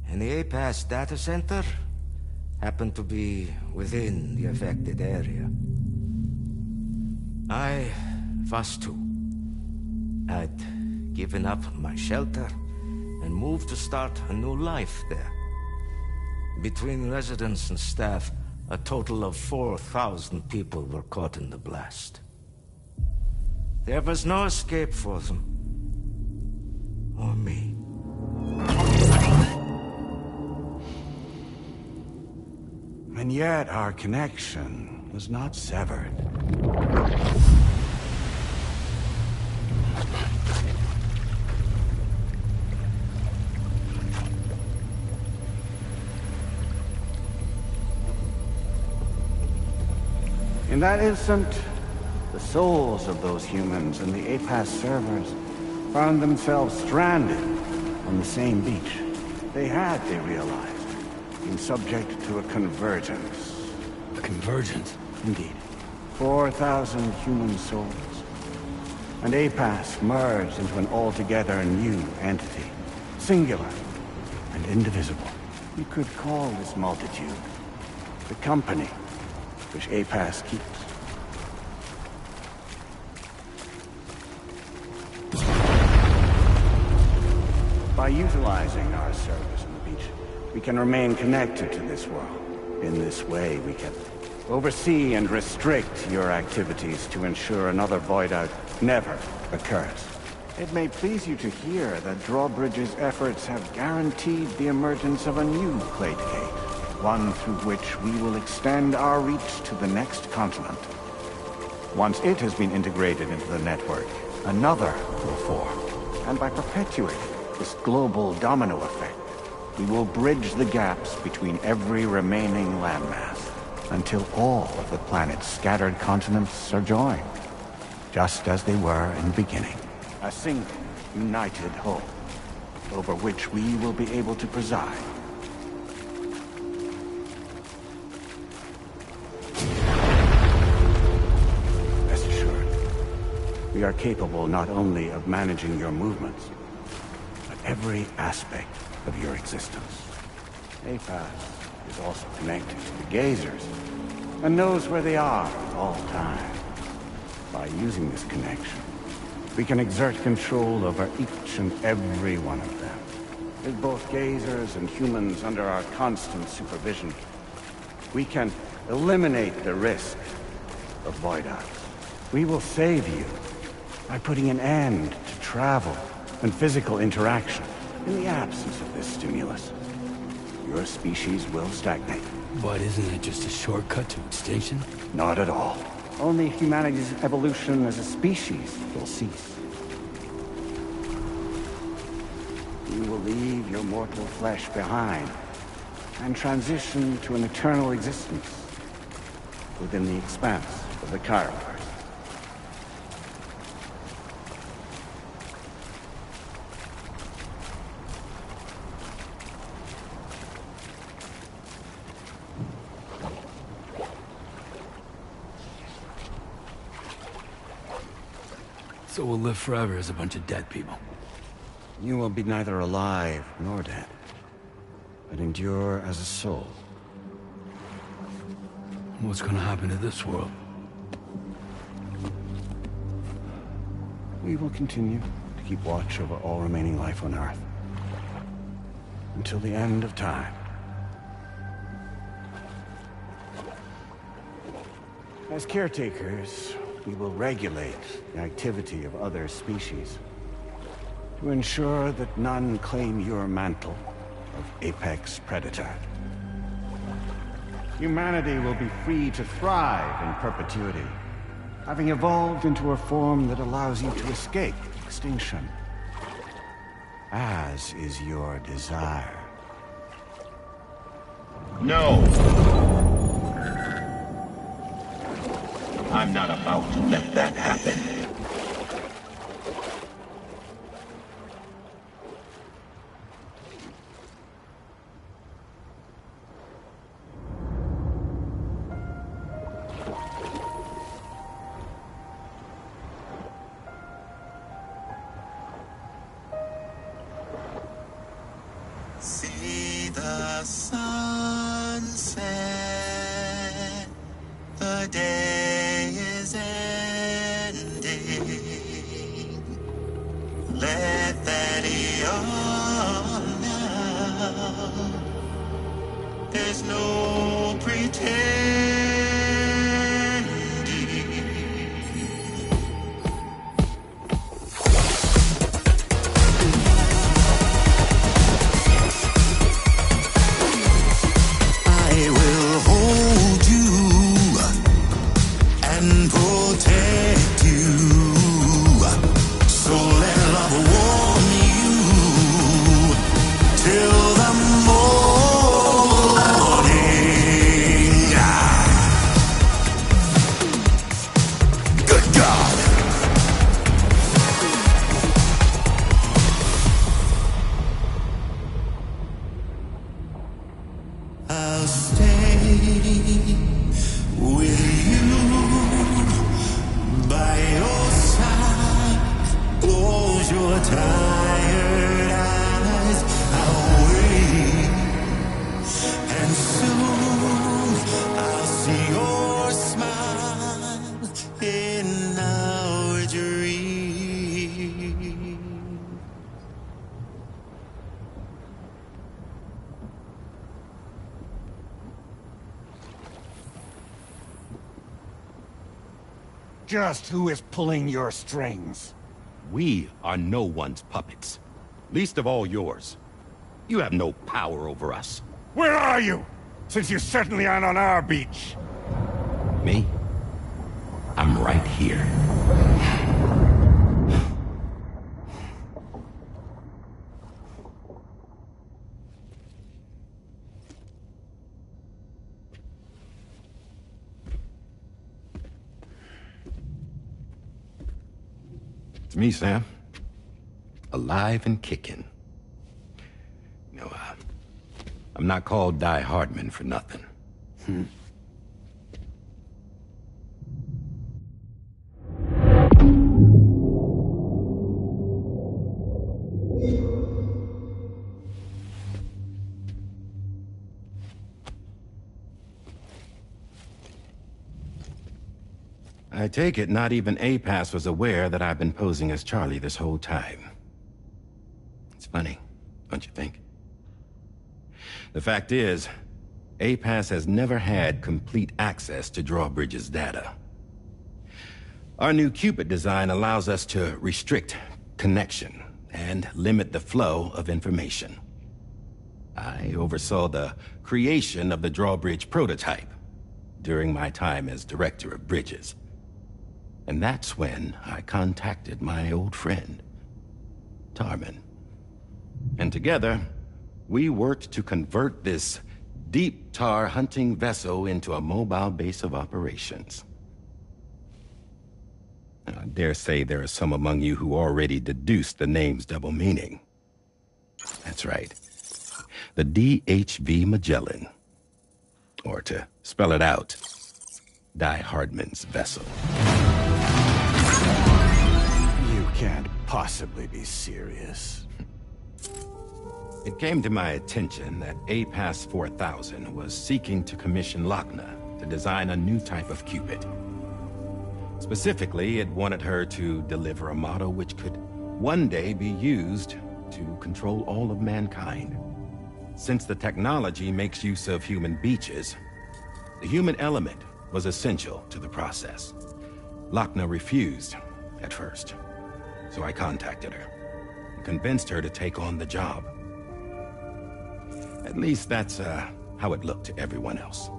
And the APAS data center happened to be within the affected area. I was too. I'd given up my shelter and moved to start a new life there. Between residents and staff, a total of 4,000 people were caught in the blast. There was no escape for them. Or me. And yet our connection was not severed. In that instant, the souls of those humans and the APAS servers found themselves stranded on the same beach. They realized, been subject to a convergence. A convergence? Indeed. 4,000 human souls. And APAS merged into an altogether new entity. Singular and indivisible. You could call this multitude the company which APAS keeps. By utilizing our service on the beach, we can remain connected to this world. In this way, we can oversee and restrict your activities to ensure another void out never occurs. It may please you to hear that Drawbridge's efforts have guaranteed the emergence of a new Clade Gate, one through which we will extend our reach to the next continent. Once it has been integrated into the network, another will form. And by perpetuating this global domino effect, we will bridge the gaps between every remaining landmass until all of the planet's scattered continents are joined, just as they were in the beginning. A single, united whole, over which we will be able to preside. Rest assured, we are capable not only of managing your movements, but every aspect of your existence. APAS is also connected to the Gazers, and knows where they are at all times. By using this connection, we can exert control over each and every one of them. With both Gazers and humans under our constant supervision, we can eliminate the risk of void outs. We will save you by putting an end to travel and physical interaction. In the absence of this stimulus, your species will stagnate. But isn't it just a shortcut to extinction? Not at all. Only humanity's evolution as a species will cease. You will leave your mortal flesh behind and transition to an eternal existence within the expanse of the Chiroverse. So we'll live forever as a bunch of dead people. You will be neither alive nor dead, but endure as a soul. What's gonna happen to this world? We will continue to keep watch over all remaining life on Earth. Until the end of time. As caretakers, we will regulate the activity of other species to ensure that none claim your mantle of apex predator. Humanity will be free to thrive in perpetuity, having evolved into a form that allows you to escape extinction, as is your desire. No! I'm not about to let that happen. just who is pulling your strings. We are no one's puppets. Least of all yours. You have no power over us. Where are you? Since you certainly aren't on our beach. Me? I'm right here. It's me, Sam. Alive and kicking. No, I'm not called Die Hardman for nothing. I take it not even APAS was aware that I've been posing as Charlie this whole time. It's funny, don't you think? The fact is, APAS has never had complete access to Drawbridge's data. Our new Cupid design allows us to restrict connection and limit the flow of information. I oversaw the creation of the Drawbridge prototype during my time as Director of Bridges. And that's when I contacted my old friend, Tarman. And together, we worked to convert this deep tar hunting vessel into a mobile base of operations. I dare say there are some among you who already deduced the name's double meaning. That's right. The DHV Magellan. Or to spell it out, Die Hardman's vessel. You can't possibly be serious. It came to my attention that APAS 4000 was seeking to commission Lochna to design a new type of Cupid. Specifically, it wanted her to deliver a model which could one day be used to control all of mankind. Since the technology makes use of human beaches, the human element was essential to the process. Lochna refused at first, so I contacted her and convinced her to take on the job. At least that's how it looked to everyone else.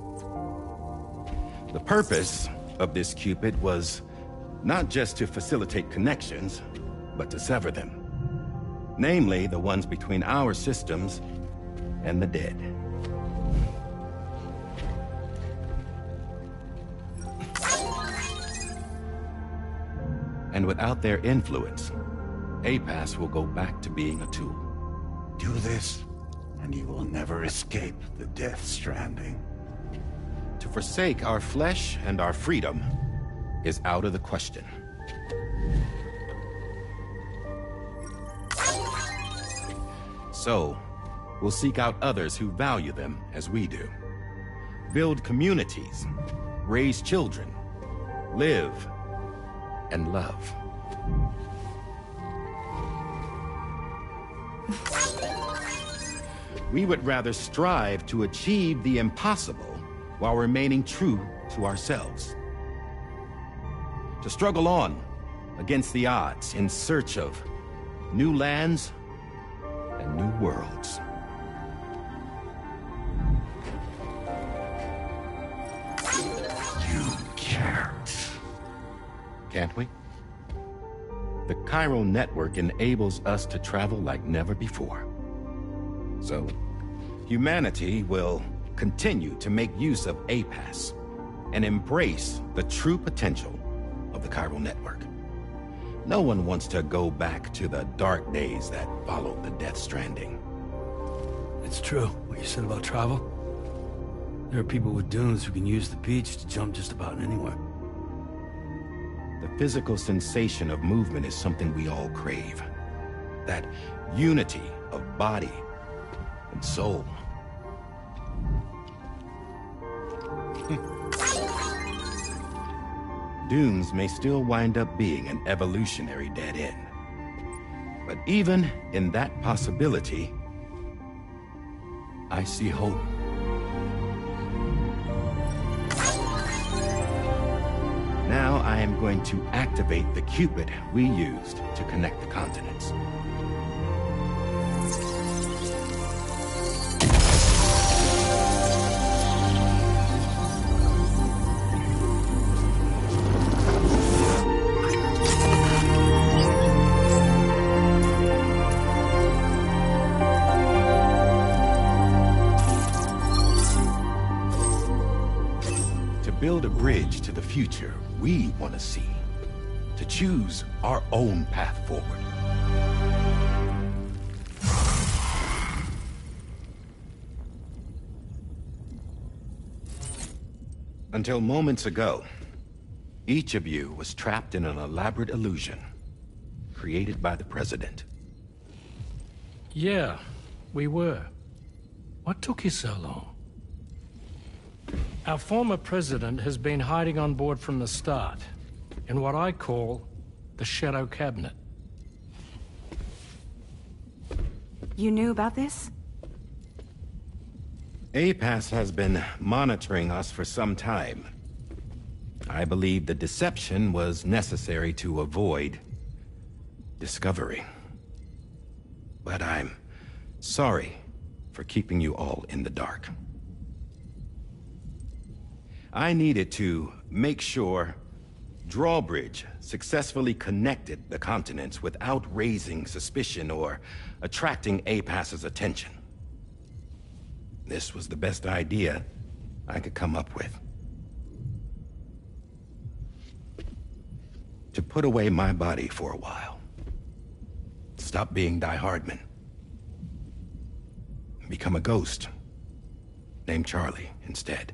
The purpose of this Cupid was not just to facilitate connections, but to sever them. Namely, the ones between our systems and the dead. And without their influence, APAS will go back to being a tool. Do this, and you will never escape the Death Stranding. To forsake our flesh and our freedom is out of the question. So, we'll seek out others who value them as we do. Build communities, raise children, live, and love. We would rather strive to achieve the impossible while remaining true to ourselves. To struggle on against the odds in search of new lands and new worlds. You can't. Can't we? The chiral network enables us to travel like never before. So, humanity will continue to make use of APAS and embrace the true potential of the chiral network. No one wants to go back to the dark days that followed the Death Stranding. It's true, what you said about travel. There are people with dunes who can use the beach to jump just about anywhere. The physical sensation of movement is something we all crave. That unity of body and soul. Dunes may still wind up being an evolutionary dead end. But even in that possibility, I see hope. Now I am going to activate the Cupid we used to connect the continents. Build a bridge to the future we want to see, to choose our own path forward. Until moments ago, each of you was trapped in an elaborate illusion created by the President. Yeah, we were. What took you so long? Our former president has been hiding on board from the start, in what I call the Shadow Cabinet. You knew about this? APAS has been monitoring us for some time. I believe the deception was necessary to avoid discovery. But I'm sorry for keeping you all in the dark. I needed to make sure Drawbridge successfully connected the continents without raising suspicion or attracting APAS's attention. This was the best idea I could come up with. To put away my body for a while. Stop being Die Hardman. Become a ghost. Named Charlie instead.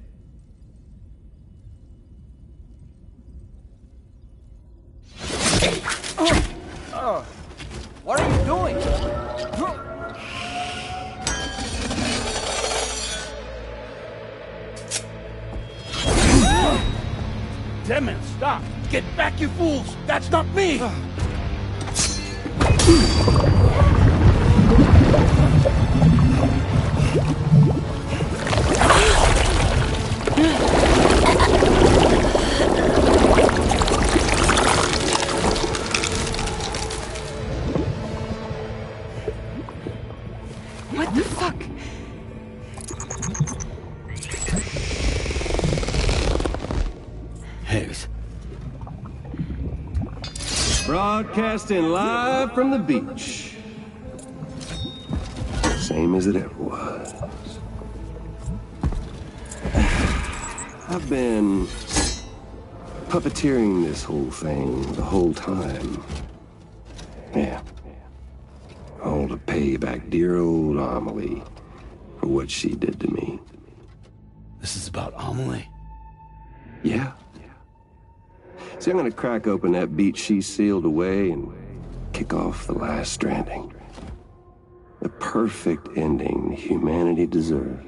What are you doing? Damn it, stop! Get back, you fools! That's not me! What the fuck? Higgs. Broadcasting live from the beach. Same as it ever was. I've been puppeteering this whole thing the whole time. Yeah. All to pay back dear old Amelie for what she did to me. This is about Amelie? Yeah. See, I'm gonna crack open that beach she sealed away and kick off the last stranding. The perfect ending humanity deserves.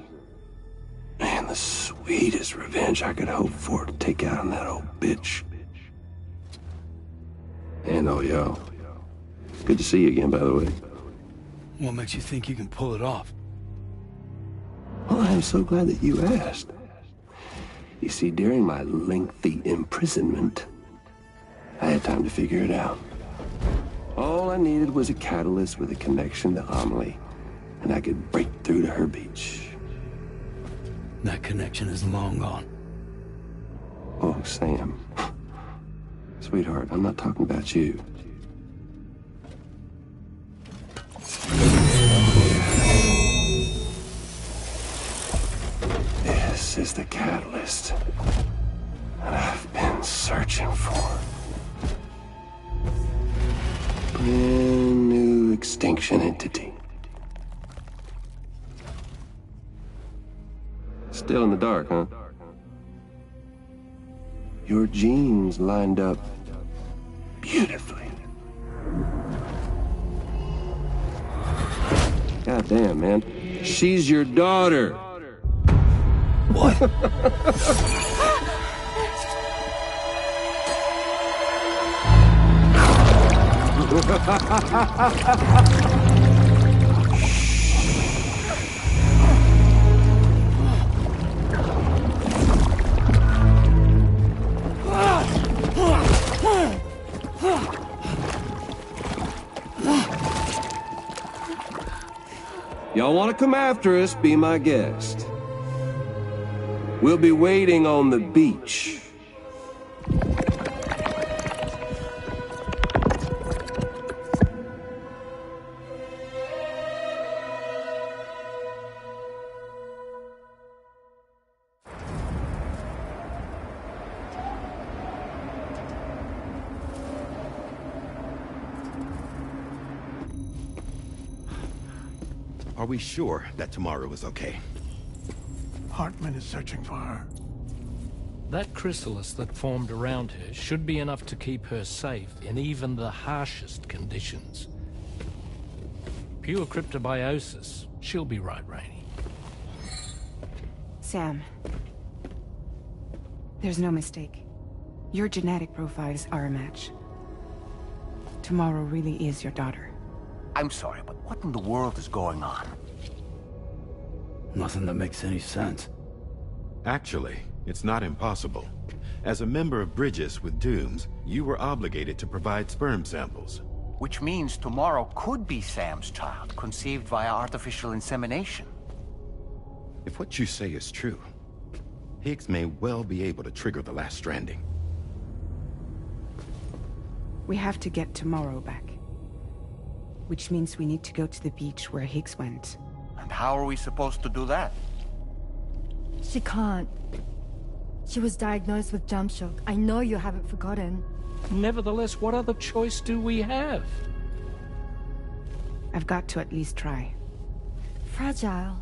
And the sweetest revenge I could hope for to take out on that old bitch. And all y'all. Good to see you again, by the way. What makes you think you can pull it off? Well, I'm so glad that you asked. You see, during my lengthy imprisonment, I had time to figure it out. All I needed was a catalyst with a connection to Amelie, and I could break through to her beach. That connection is long gone. Oh, Sam. Sweetheart, I'm not talking about you. This is the catalyst that I've been searching for. Brand new extinction entity. Still in the dark, huh? Your genes lined up beautifully. God damn, man. She's your daughter. What? Y'all want to come after us, be my guest. We'll be waiting on the beach. Are we sure that Tomorrow is okay? Hartman is searching for her. That chrysalis that formed around her should be enough to keep her safe in even the harshest conditions. Pure cryptobiosis. She'll be right, Rainey. Sam. There's no mistake. Your genetic profiles are a match. Tomorrow really is your daughter. I'm sorry, but what in the world is going on? Nothing that makes any sense. Actually, it's not impossible. As a member of Bridges with Dooms, you were obligated to provide sperm samples. Which means Tomorrow could be Sam's child, conceived via artificial insemination. If what you say is true, Higgs may well be able to trigger the last stranding. We have to get Tomorrow back. Which means we need to go to the beach where Higgs went. And how are we supposed to do that? She can't. She was diagnosed with jump shock. I know you haven't forgotten. Nevertheless, what other choice do we have? I've got to at least try. Fragile.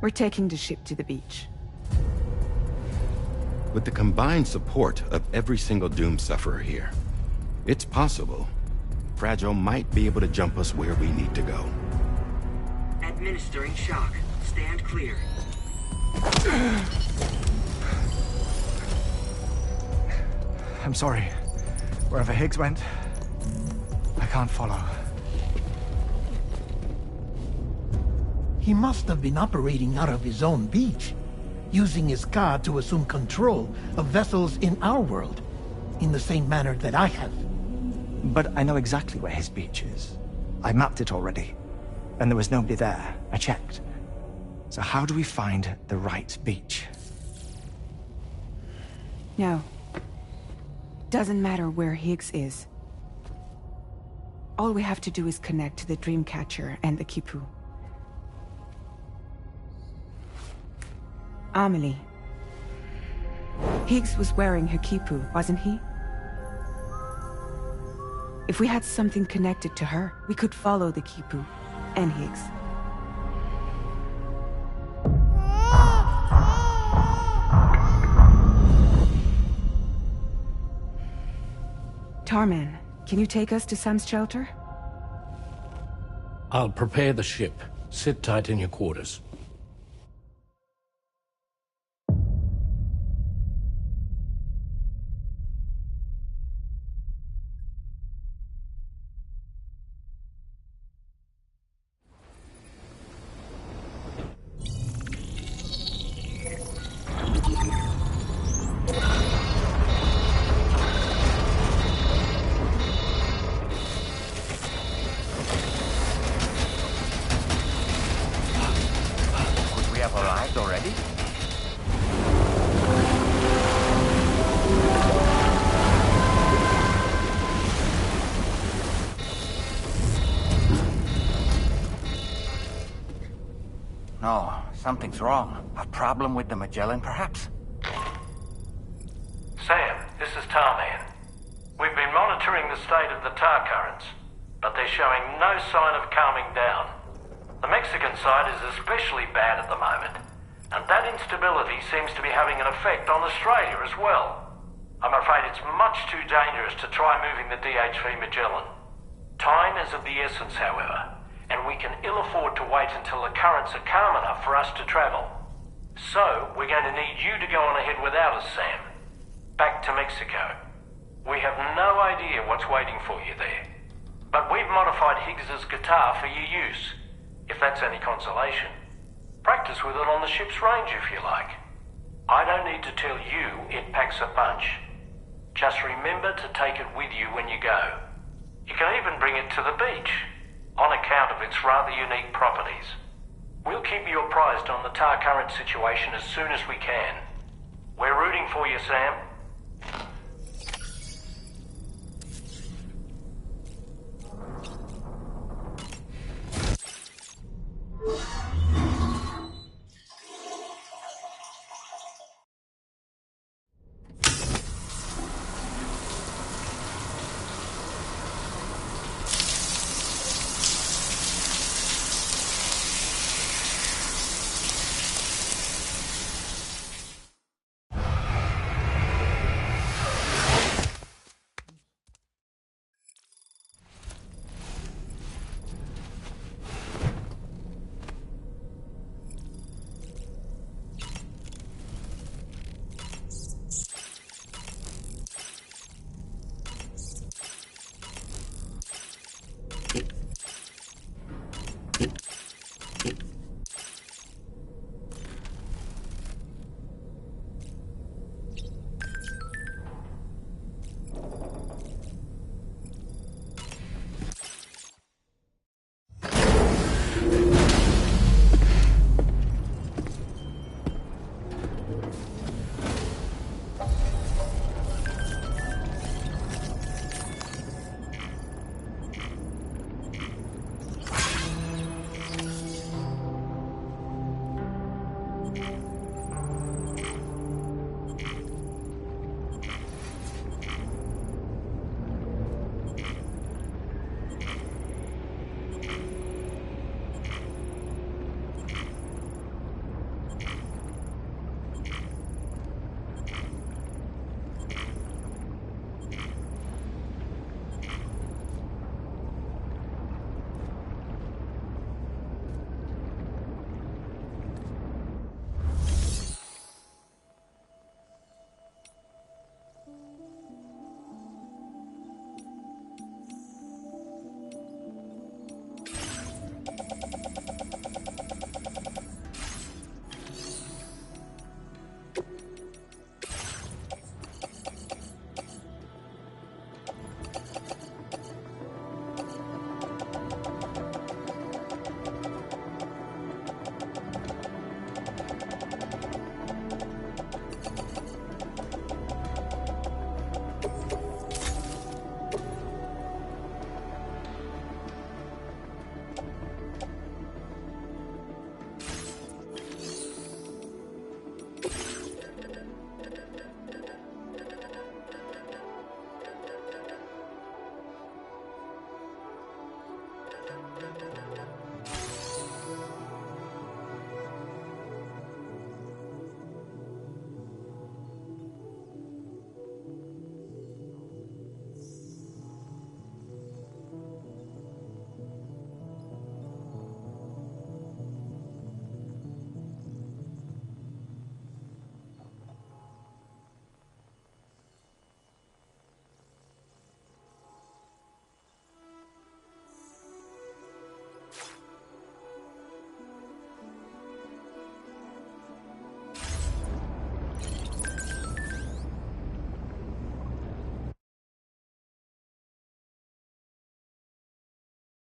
We're taking the ship to the beach. With the combined support of every single Doom sufferer here, it's possible Fragile might be able to jump us where we need to go. Administering shock. Stand clear. I'm sorry. Wherever Higgs went, I can't follow. He must have been operating out of his own beach, using his car to assume control of vessels in our world, in the same manner that I have. But I know exactly where his beach is. I mapped it already, and there was nobody there. I checked. So how do we find the right beach? No. Doesn't matter where Higgs is. All we have to do is connect to the Dreamcatcher and the Quipu. Amelie. Higgs was wearing her Quipu, wasn't he? If we had something connected to her, we could follow the Quipu and Higgs. Tarman, can you take us to Sam's shelter? I'll prepare the ship. Sit tight in your quarters. Arrived already? No, something's wrong. A problem with the Magellan, perhaps? Sam, this is Tarman. We've been monitoring the state of the tar currents, but they're showing no sign of calming down. The Mexican side is especially bad at the moment, and that instability seems to be having an effect on Australia as well. I'm afraid it's much too dangerous to try moving the DHV Magellan. Time is of the essence, however, and we can ill afford to wait until the currents are calm enough for us to travel. So, we're going to need you to go on ahead without us, Sam. Back to Mexico. We have no idea what's waiting for you there, but we've modified Higgs's guitar for your use. If that's any consolation. Practice with it on the ship's range if you like. I don't need to tell you it packs a punch. Just remember to take it with you when you go. You can even bring it to the beach, on account of its rather unique properties. We'll keep you apprised on the tar current situation as soon as we can. We're rooting for you, Sam.